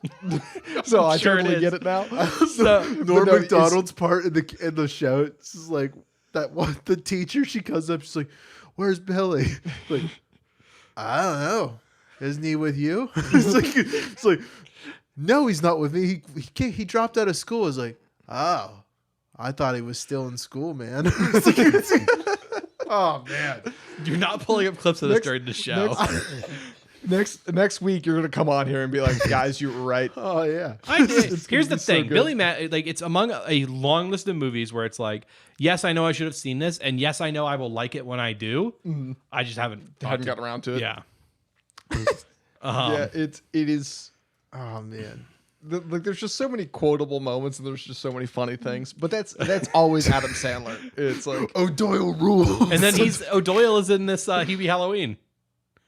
So I Sure it totally is. get it now. So, Norm no, Macdonald's part in the show. It's just like that one. The teacher, she comes up. She's like, "Where's Billy?" Like, I don't know. Isn't he with you? It's like, no, he's not with me. He dropped out of school. It's like, oh, I thought he was still in school, man. It's like, oh man. you're not pulling up clips of this during the show. Next week, you're gonna come on here and be like, "Guys, you were right." Oh yeah. Here's the be so thing, good. Billy Matt. Like it's among a long list of movies where it's like, yes, I know I should have seen this, and yes, I know I will like it when I do. I just haven't Hadn't gotten around to it. Yeah. Yeah, it is. Oh man. Like, there's just so many quotable moments, and there's just so many funny things. But that's always Adam Sandler. It's like, O'Doyle rules. And then O'Doyle is in this Hubie Halloween.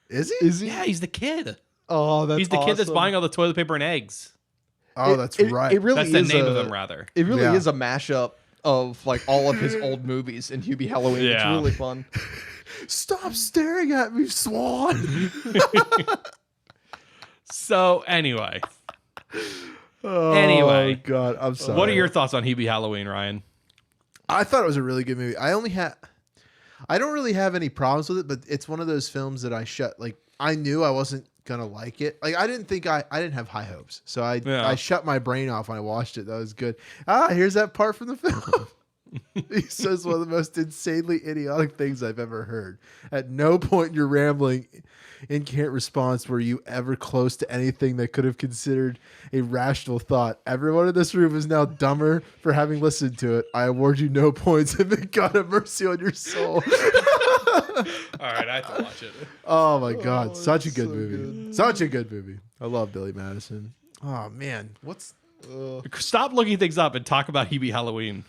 Is he? is he? Yeah, he's the kid. Oh, that's He's the kid that's awesome. buying all the toilet paper and eggs. Oh, that's right. It really That's the is name of him, rather. It really Yeah. is a mashup of like all of his old movies in Hubie Halloween. It's Yeah. really fun. Stop staring at me, Swan. So anyway, Oh, Anyway. God, I'm sorry. what are your thoughts on Hubie Halloween, Ryan? I thought it was a really good movie. I don't really have any problems with it, but it's one of those films that I knew I wasn't gonna like it. Like I didn't have high hopes. So I shut my brain off when I watched it. That was good. Here's that part from the film. He says one of the most insanely idiotic things I've ever heard. At no point in your rambling, incoherent response were you ever close to anything that could have considered a rational thought. Everyone in this room is now dumber for having listened to it. I award you no points, and may God have mercy on your soul. All right, I have to watch it. Oh my God, such a good movie. Good. Such a good movie. I love Billy Madison. Oh man, Stop looking things up and talk about Hebe Halloween.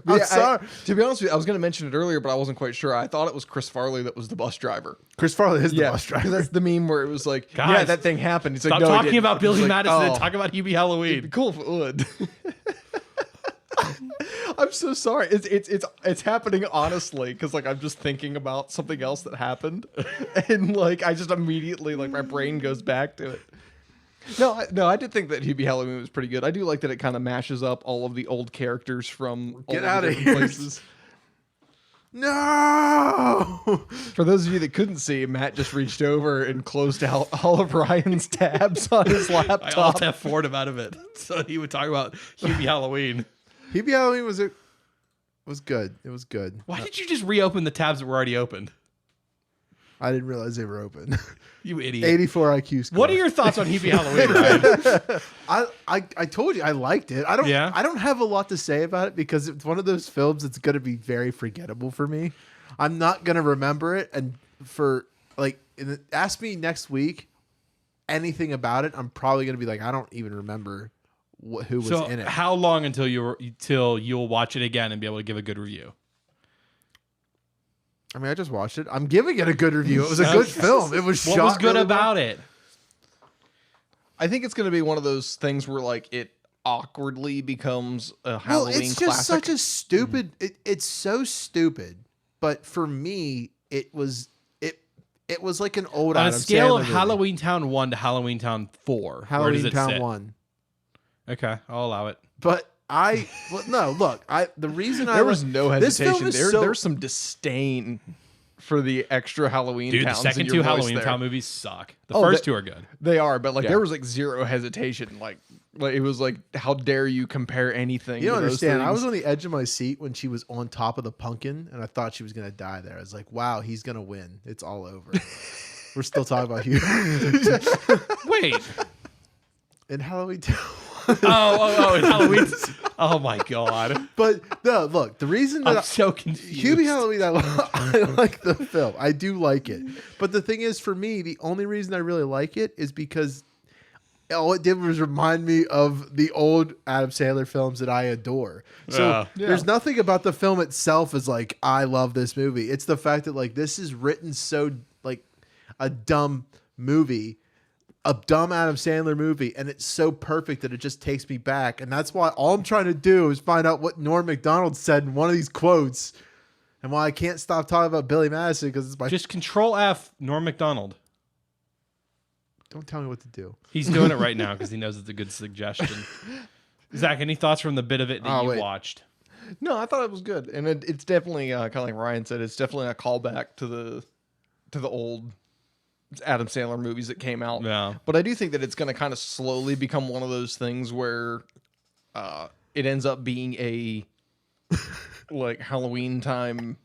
I'm sorry. To be honest with you, I was going to mention it earlier, but I wasn't quite sure. I thought it was Chris Farley that was the bus driver. Chris Farley is the bus driver. That's the meme where it was like, Guys, yeah, that thing happened. It's Stop like, no, talking about Billy Madison and talk about Hebe It'd be Halloween. cool if it would. I'm so sorry. It's happening honestly because like I'm just thinking about something else that happened, and like I just immediately like my brain goes back to it. No, I did think that Hubie Halloween was pretty good. I do like that it kind of mashes up all of the old characters from Get all out the of different here. places. No. For those of you that couldn't see, Matt just reached over and closed out all of Ryan's tabs on his I laptop. alt F4'd him out of it so he would talk about Hubie Halloween. Hubie Halloween was good. It was good. Why did you just reopen the tabs that were already opened? I didn't realize they were open. You idiot. 84 IQ score. What are your thoughts on Hubie Halloween, Ryan? I told you I liked it. I Yeah? don't have a lot to say about it because it's one of those films that's going to be very forgettable for me. I'm not going to remember it, and ask me next week anything about it, I'm probably going to be like, I don't even remember who was in it. How long until you'll watch it again and be able to give a good review? I mean, I just watched it. I'm giving it a good review. It was a good film. It was What shot was good really about well. it? I think it's going to be one of those things where like it awkwardly becomes a Halloween it's just classic. such a stupid. It's so stupid, but for me, it was like an old On a Adam scale Sandler of movie. Halloween Town 1 to Halloween Town 4, where does Halloween it Town sit? 1. Okay, I'll allow it. But the reason there was no this film hesitation. is There's some disdain for the extra Halloween Dude, the towns second in two your voice Halloween there. Town movies suck. The Oh, first they- two are good. They are, but like Yeah. there was like zero hesitation. Like it was like, how dare you compare anything? You don't to those understand. I things. was on the edge of my seat when she was on top of the pumpkin, and I thought she was gonna die there. I was like, "Wow, he's gonna win. It's all over." We're still talking about you Wait. in Halloween Town. Oh, it's Halloween. Oh my god. But no, look, the reason that I'm so confused. Hubie Halloween, I like the film. I do like it. But the thing is, for me, the only reason I really like it is because all it did was remind me of the old Adam Sandler films that I adore. So there's nothing about the film itself is like, I love this movie. It's the fact that like this is written so like a dumb movie, a dumb Adam Sandler movie, and it's so perfect that it just takes me back. And that's why all I'm trying to do is find out what Norm Macdonald said in one of these quotes, and why I can't stop talking about Billy Madison because it's my. Just Control F, Norm Macdonald. Don't tell me what to do. He's doing it right now because he knows it's a good suggestion. Zach, any thoughts from the bit of it that you watched? No, I thought it was good, and it's definitely kind of like Ryan said. It's definitely a callback to the old Adam Sandler movies that came out. Yeah. But I do think that it's going to kind of slowly become one of those things where it ends up being a like Halloween time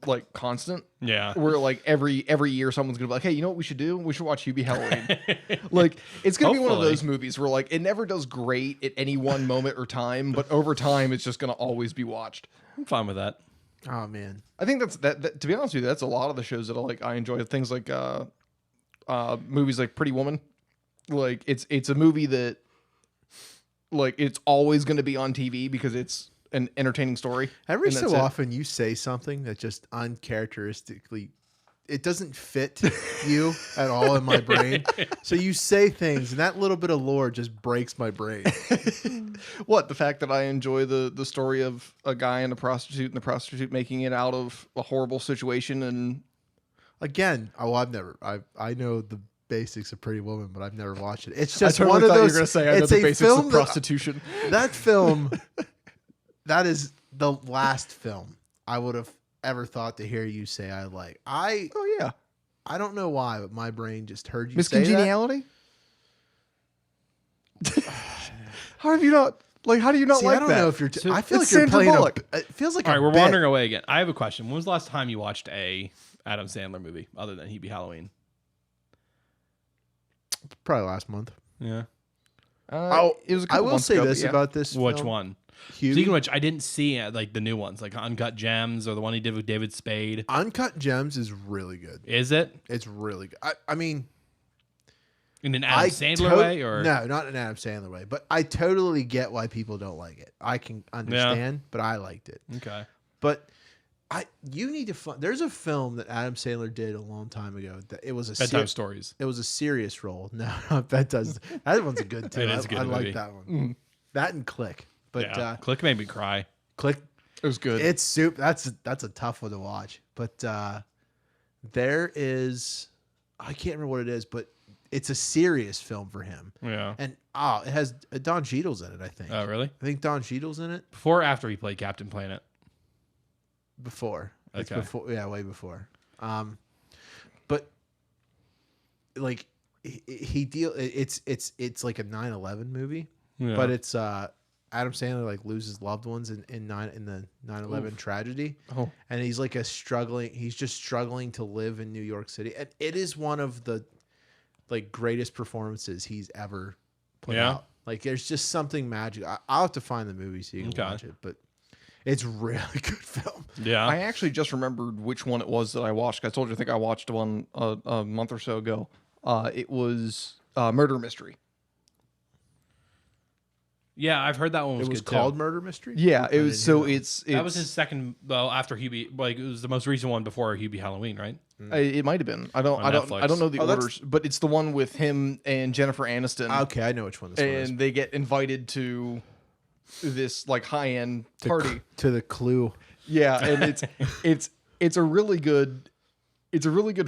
like constant. Yeah. Where like every year someone's gonna be like, hey, you know what we should do? We should watch Hubie Halloween. Like it's gonna be one of Hopefully. those movies where like it never does great at any one moment or time, but over time it's just gonna always be watched. I'm fine with that. Oh man, I think that to be honest with you, that's a lot of the shows that I enjoy. Things like movies like Pretty Woman. Like it's a movie that like it's always gonna be on TV because it's an entertaining story. every and so that's it. often you say something that just uncharacteristically. It doesn't fit you at all in my brain. So you say things, and that little bit of lore just breaks my brain. What, the fact that I enjoy the story of a guy and a prostitute, and the prostitute making it out of a horrible situation, and Again, I know the basics of Pretty Woman, but I've never watched it. It's I just totally one of thought those. you were gonna say I know it's the a basics film of that- prostitution. that film, that is the last film I would have ever thought to hear you say I like. Oh yeah. I don't know why, but my brain just heard you Miss say that. Congeniality? How have you not like how do you not See, like I don't that? know if you're. I feel It's like you're Sandra playing Bullock. It feels like All right, a we're bit. wandering away again. I have a question. When was the last time you watched a Adam Sandler movie other than Hebe Halloween? Probably last month. Yeah. It was a I couple will months say ago, this but yeah. about this. Which film. one? Hubie? Speaking of which, I didn't see like the new ones, like Uncut Gems or the one he did with David Spade. Uncut Gems is really good. Is it It's really good. I mean, in an Adam Sandler way, or no, not in an Adam Sandler way. But I totally get why people don't like it. I can understand, but I liked it. Okay. But you need to find. There's a film that Adam Sandler did a long time ago. That it was a Bedtime Stories. It was a serious role. No, not bedtime. That one's a good too. It is a good I movie. like that one. That and Click. But Yeah. Click made me cry. Click. It was good. It's soup. That's a tough one to watch. But there is, I can't remember what it is, but it's a serious film for him. Yeah. And it has Don Cheadle's in it. I think. Oh, really? I think Don Cheadle's in it Before or after he played Captain Planet? before. It's Okay. before. Yeah, way before. But like he deal. It's like a 9/11 movie. Yeah. But it's Adam Sandler like loses loved ones in the 9/11 tragedy. Oh. And he's like he's just struggling to live in New York City. And it is one of the like greatest performances he's ever put out. Like there's just something magic. I'll have to find the movie so you can watch it, but it's really good film. Yeah. I actually just remembered which one it was that I watched. I told you I think I watched one a month or so ago. It was Murder Mystery. Yeah, I've heard that one was It was good called too. Murder Mystery. Yeah, it was. So hear it's That was his second. Well, after Hubie, like it was the most recent one before Hubie Halloween, right? it might have been. I don't Netflix. know the Oh, that's- orders, but it's the one with him and Jennifer Aniston. Okay, I know which one this one is. And they get invited to this like high end party. To the Clue. Yeah, and it's a really good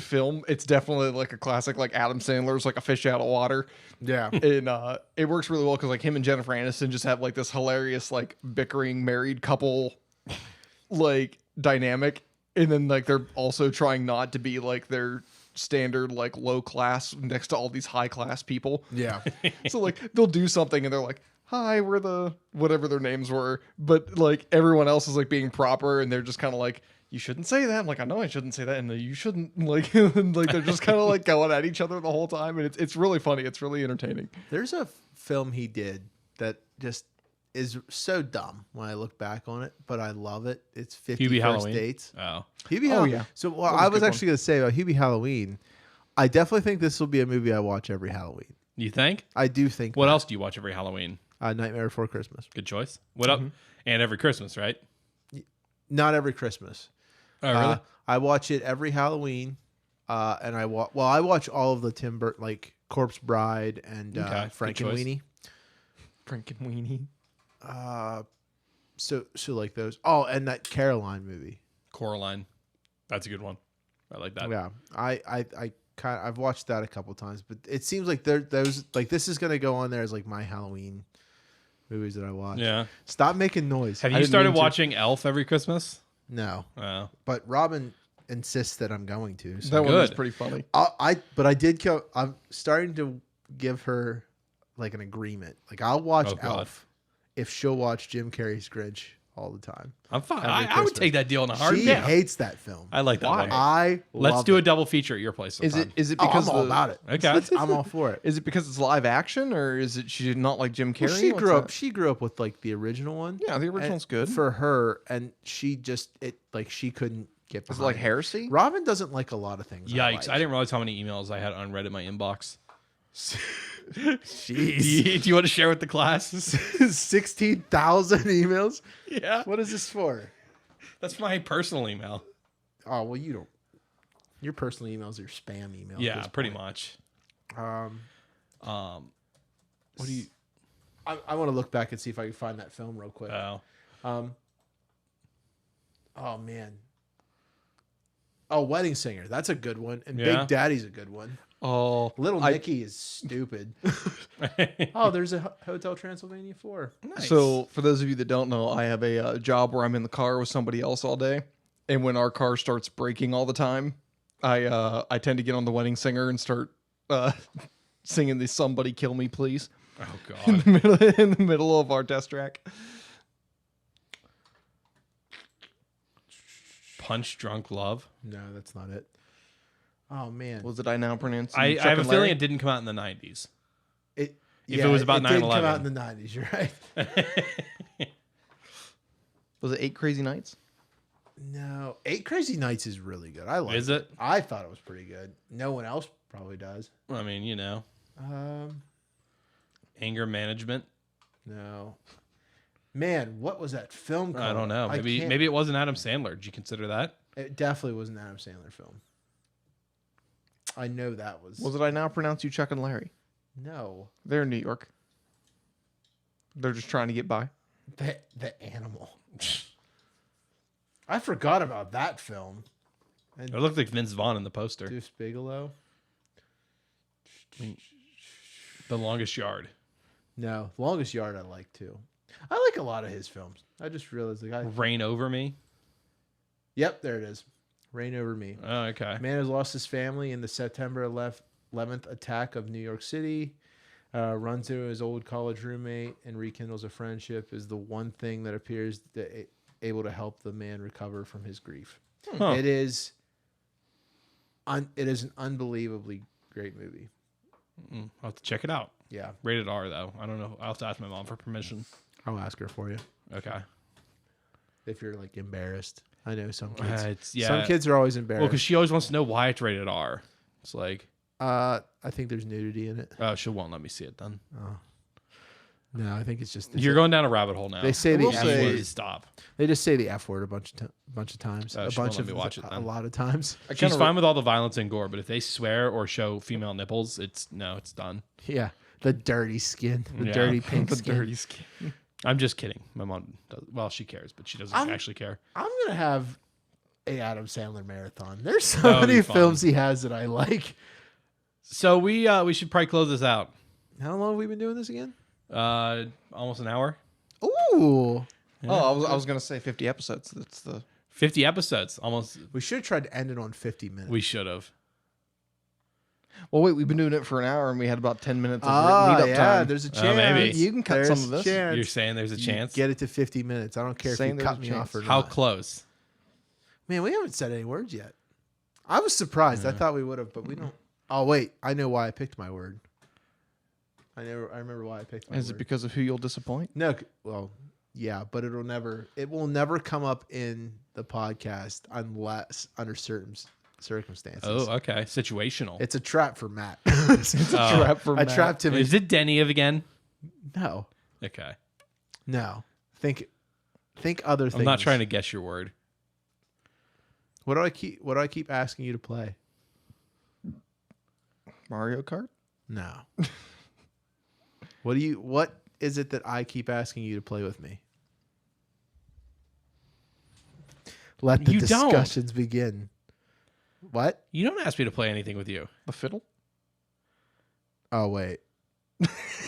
film. It's definitely like a classic, like Adam Sandler's like a fish out of water. Yeah. And it works really well because like him and Jennifer Aniston just have like this hilarious like bickering married couple like dynamic, and then like they're also trying not to be like their standard like low class next to all these high class people. Yeah. So like they'll do something and they're like, hi, we're the whatever their names were, but like everyone else is like being proper and they're just kind of like, you shouldn't say that. I'm like, I know I shouldn't say that, and you shouldn't like, and like they're just kind of like going at each other the whole time, and it's really funny. It's really entertaining. There's a film he did that just is so dumb when I look back on it, but I love it. It's 50 Hubie First Halloween. Dates. Oh, Hubie Oh, Halloween. yeah. So That well, was I a was good actually going to say about Hubie Halloween, I definitely think this will be a movie I watch every Halloween. you think? I do think What that. else do you watch every Halloween? Nightmare Before Christmas. Good choice. What up? And every Christmas, right? Not every Christmas. Oh, really? I watch it every Halloween, and I watch all of the Tim Burton, like Corpse Bride and Okay, good Frank and choice. Weenie. Frank and Weenie. So like those. Oh, and that Caroline movie. Coraline. That's a good one. I like that. Yeah, I've watched that a couple times, but it seems like those like this is gonna go on there as like my Halloween movies that I watch. Yeah. Stop making noise. Have I you didn't started mean to. watching Elf every Christmas? No, Oh. but Robin insists that I'm going to. So That one was Good. pretty funny. I did go. I'm starting to give her like an agreement. Like I'll watch Oh, God. Elf if she'll watch Jim Carrey's Grinch all the time. I'm fine. Every I would Christmas. take that deal in a She heartbeat. hates that film. I like that one. Let's love do a it. double feature at your place. Is sometime. it is it Oh, because I'm all the- about it. Okay. I'm all for it. Is it because it's live action, or is it she did not like Jim Carrey? Well, she What's grew up. that? She grew up with like the original one. Yeah, the original's And good. for her, and she just like she couldn't get. Is it Behind like heresy? Robin doesn't like a lot of things. Yikes! like. I didn't realize how many emails I had unread in my inbox. Do Jeez. you want to share with the class? 16,000 emails. Yeah, What is this for? that's my personal email. Oh well, you don't. Your personal emails are spam emails. at Yeah, this pretty point. much. Um, What do you? I want to look back and see if I can find that film real quick. Oh, Oh man. Oh, Wedding Singer. That's a good one. And Yeah. Big Daddy's a good one. Oh, Little Nicky is stupid. Oh, there's a Hotel Transylvania 4. nice. So, for those of you that don't know, I have a job where I'm in the car with somebody else all day, and when our car starts braking all the time, I tend to get on the wedding singer and start singing the "Somebody Kill Me Please" Oh in God. the middle of our test track. Punch Drunk Love. No, that's not it. Oh man, Was it I Now Pronounce? I Chuck have a and feeling Larry? it didn't come out in the 90s. it. If it was about it did come 9/11. out in the 90s. You're right. Was it 8 Crazy Nights? No, 8 Crazy Nights is really good. I like. Is it? I thought it was pretty good. No one else probably does. I mean, you know, Um, anger management. no. Man, what was that film called? I don't know. Maybe it wasn't Adam Sandler. Did you consider that? It definitely was an Adam Sandler film. I know that was. Was it I Now Pronounce You Chuck and Larry? No, They're in New York. They're just trying to get by. the animal. I forgot about that film. It looked like Vince Vaughn in the poster. Deuce Bigelow. The Longest Yard. No, Longest Yard I like too. I like a lot of his films. I just realized the guy. Reign Over Me. Yep, there it is. Reign Over Me. Oh, okay. Man has lost his family in the September 11th attack of New York City. Runs into his old college roommate and rekindles a friendship is the one thing that appears able to help the man recover from his grief. Huh. It is an unbelievably great movie. I'll have to check it out. Yeah, Rated R, though. I don't know. I'll have to ask my mom for permission. I'll ask her for you Okay. if you're like embarrassed. I know some kids. It's, Some kids are always Well, embarrassed. because she always wants to know why it's rated R. It's like, I think there's nudity in it. oh, she won't let me see it then. No, I think it's just You're going down a rabbit hole now. They say the will F say- word. Please stop. They just say the F word a bunch of times. Oh, A she won't bunch let of me watch it a then. lot of times. She's fine with all the violence and gore, but if they swear or show female nipples, it's done. Yeah, the dirty skin, the Yeah. dirty pink The skin. dirty skin. I'm just kidding. My mom does. Well, she cares, but she doesn't actually care. I'm gonna have a Adam Sandler marathon. There's so That would many be fun. films he has that I like. So we should probably close this out. How long have we been doing this again? Almost an hour. Ooh, Oh, I was gonna say 50 episodes. That's the 50 episodes. Almost. we should have tried to end it on 50 minutes. We should have. well. Wait, we've been doing it for an hour, and we had about 10 minutes of Ah, lead up yeah, time. there's a Oh, chance. maybe. You can cut There's some of this. chance. You're saying there's a You chance? Get it to 50 minutes. I don't care if Saying you there's cut a me chance. off or How not. close? Man, we haven't said any words yet. I was surprised. I thought we would have, but we don't. Oh wait, I know why I picked my word. I remember why I picked my Is word. it because of who you'll disappoint? No, well, yeah, but it will never come up in the podcast unless under certain circumstances. Oh, okay. Situational. It's a trap for Matt. It's a trap for I Matt. trapped him. Is it Denny of again? No, Okay. no. Think other things. I'm not trying to guess your word. What do I keep asking you to play? Mario Kart? No. What is it that I keep asking you to play with me? Let the You don't. discussions begin. What? You don't ask me to play anything with you. The fiddle? Oh wait.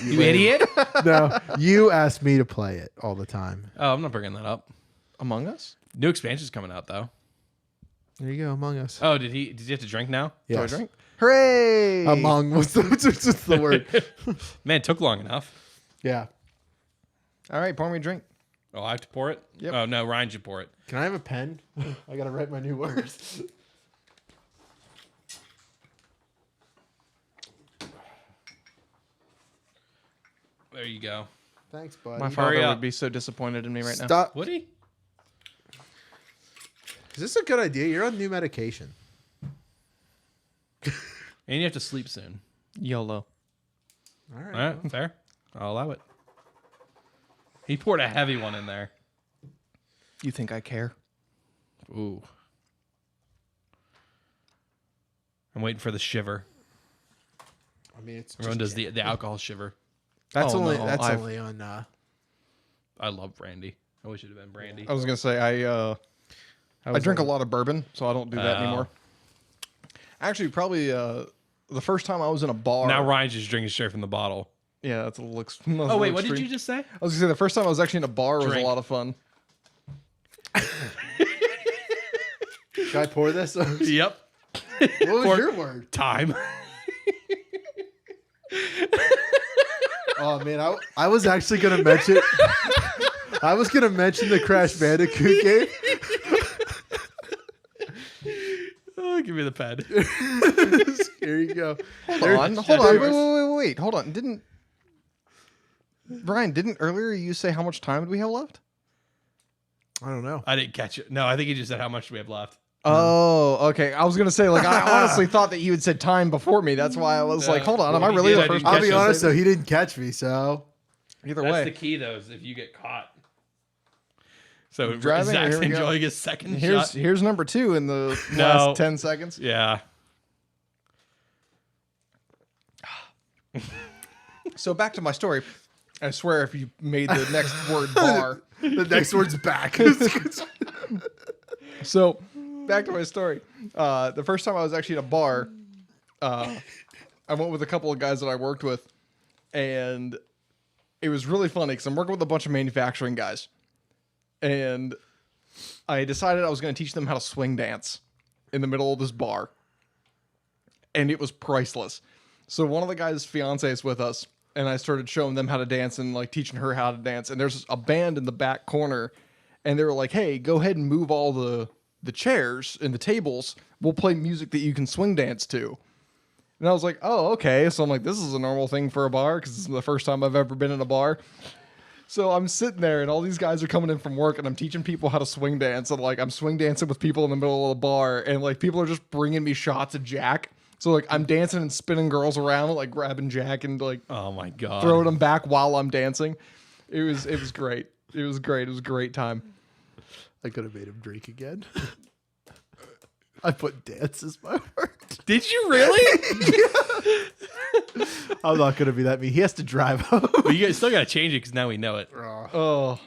You idiot. No, you ask me to play it all the time. Oh, I'm not bringing that up. Among Us? New expansion's coming out though. There you go, Among Us. Oh, did you have to drink now? Do I Yes. drink? Hooray! Among what's the word? Man, it took long enough. Yeah. All right, pour me a drink. Oh, I have to pour it? Yep. Oh, no, Ryan should pour it. Can I have a pen? I gotta write my new words. There you go. Thanks, buddy. My father up. would be so disappointed in me right now. Stop. Would he? Is this a good idea? You're on new medication. And you have to sleep soon. YOLO. All right. All right, fair. I'll allow it. He poured a heavy one in there. You think I care? Ooh. I'm waiting for the shiver. I mean, it's Everyone does the alcohol shiver. That's Oh, only no, that's I've- only on. I love brandy. I wish it had been brandy. I was gonna say I drink a lot of bourbon, so I don't do that Oh. anymore. Actually, probably the first time I was in a bar. Now Ryan's just drinking straight from the bottle. Yeah, that's a little. Oh, wait, what did you just say? I was gonna say the first time I was actually in a bar was a Drink. lot of fun. Should I pour this? What Yep. was Pour- your word? Time. Oh man, I was actually gonna mention. I was gonna mention the Crash Bandicoot game. Oh, give me the pen. Here you go. Hold on. Wait. Hold on. Brian, didn't earlier you say how much time do we have left? I don't know. I didn't catch it. No, I think he just said how much do we have left. Oh, okay. I was gonna say, like, I honestly thought that you had said time before me. That's why I was like, hold on, am I Well, really he the did. I first? didn't I'll be catch honest though, he didn't catch me, so Either That's way, the key, though, is if you get caught. So Driving, Zach's here we go. enjoying his second shot. here's number 2 in the No. last 10 seconds. Yeah. So back to my story. I swear, if you made the next word bar. the next word's back. So back to my story. The first time I was actually at a bar, I went with a couple of guys that I worked with, and it was really funny because I'm working with a bunch of manufacturing guys, and I decided I was going to teach them how to swing dance in the middle of this bar, and it was priceless. So one of the guys' fiance is with us, and I started showing them how to dance and like teaching her how to dance. And there's a band in the back corner, and they were like, "Hey, go ahead and move all the chairs and the tables. We'll play music that you can swing dance to." And I was like, "Oh, okay." So I'm like, "This is a normal thing for a bar because this is the first time I've ever been in a bar." So I'm sitting there, and all these guys are coming in from work, and I'm teaching people how to swing dance. And like, I'm swing dancing with people in the middle of the bar, and like, people are just bringing me shots of Jack. So like, I'm dancing and spinning girls around, like grabbing Jack and like Oh, my God. throwing them back while I'm dancing. It was great. It was great. It was a great time. I could have made him drink again. I put dance as my word. Did you really? I'm not gonna be that mean. He has to drive home. But you guys still got to change it because now we know it. Oh,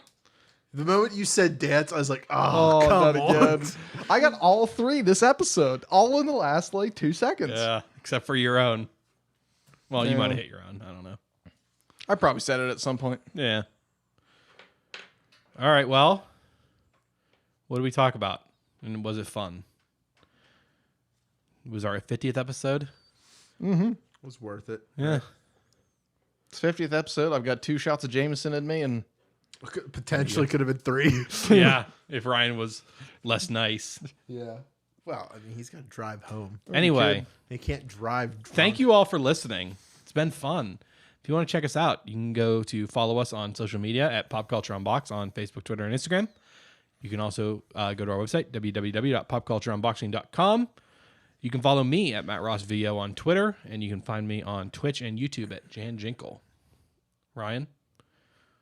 The moment you said dance, I was like, oh, come not on. again. I got all 3 this episode, all in the last like 2 seconds. Yeah, except for your own. Well, you Yeah. might have hit your own. I don't know. I probably said it at some point. Yeah. All right, well, what did we talk about? And was it fun? It was our 50th episode? It was worth it. Yeah. It's 50th episode. I've got 2 shots of Jameson in me, and Potentially could have been 3. Yeah, if Ryan was less nice. Yeah. Well, I mean, he's got to drive home. Anyway, He can't drive. thank you all for listening. It's been fun. If you want to check us out, you can go to follow us on social media at Pop Culture Unbox on Facebook, Twitter, and Instagram. You can also go to our website, www.popcultureunboxing.com. You can follow me at Matt Ross VO on Twitter, and you can find me on Twitch and YouTube at Jan Jinkle. Ryan?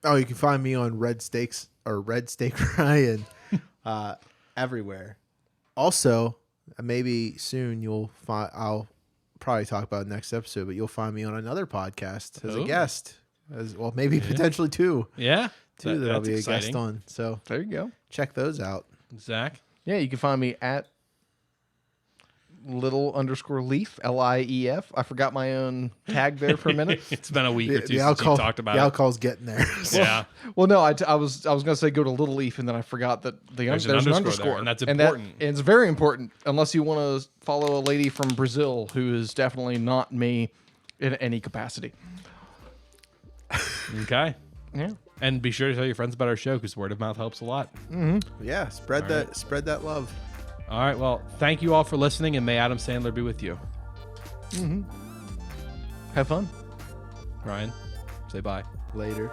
Oh, you can find me on Red Steak Ryan everywhere. Also, maybe soon you'll find. I'll probably talk about it next episode, but you'll find me on another podcast as a guest, as well, maybe potentially 2. Yeah. Two that I'll that's be a exciting. guest on. So there you go. check those out. Zach? Yeah, you can find me at little_leaf, LIEF. I forgot my own tag there for a minute. It's been a week or two The since alcohol you talked about the it. alcohol's getting there. Yeah. Well, no, I was gonna say go to Little Leaf, and then I forgot that There's there's an an underscore there, underscore, and that's and important. it's very important, unless you want to follow a lady from Brazil who is definitely not me in any capacity. Okay. Yeah. And be sure to tell your friends about our show because word of mouth helps a lot. Yeah, spread that love. All right. Well, thank you all for listening, and may Adam Sandler be with you. Have fun. Ryan, say bye. Later.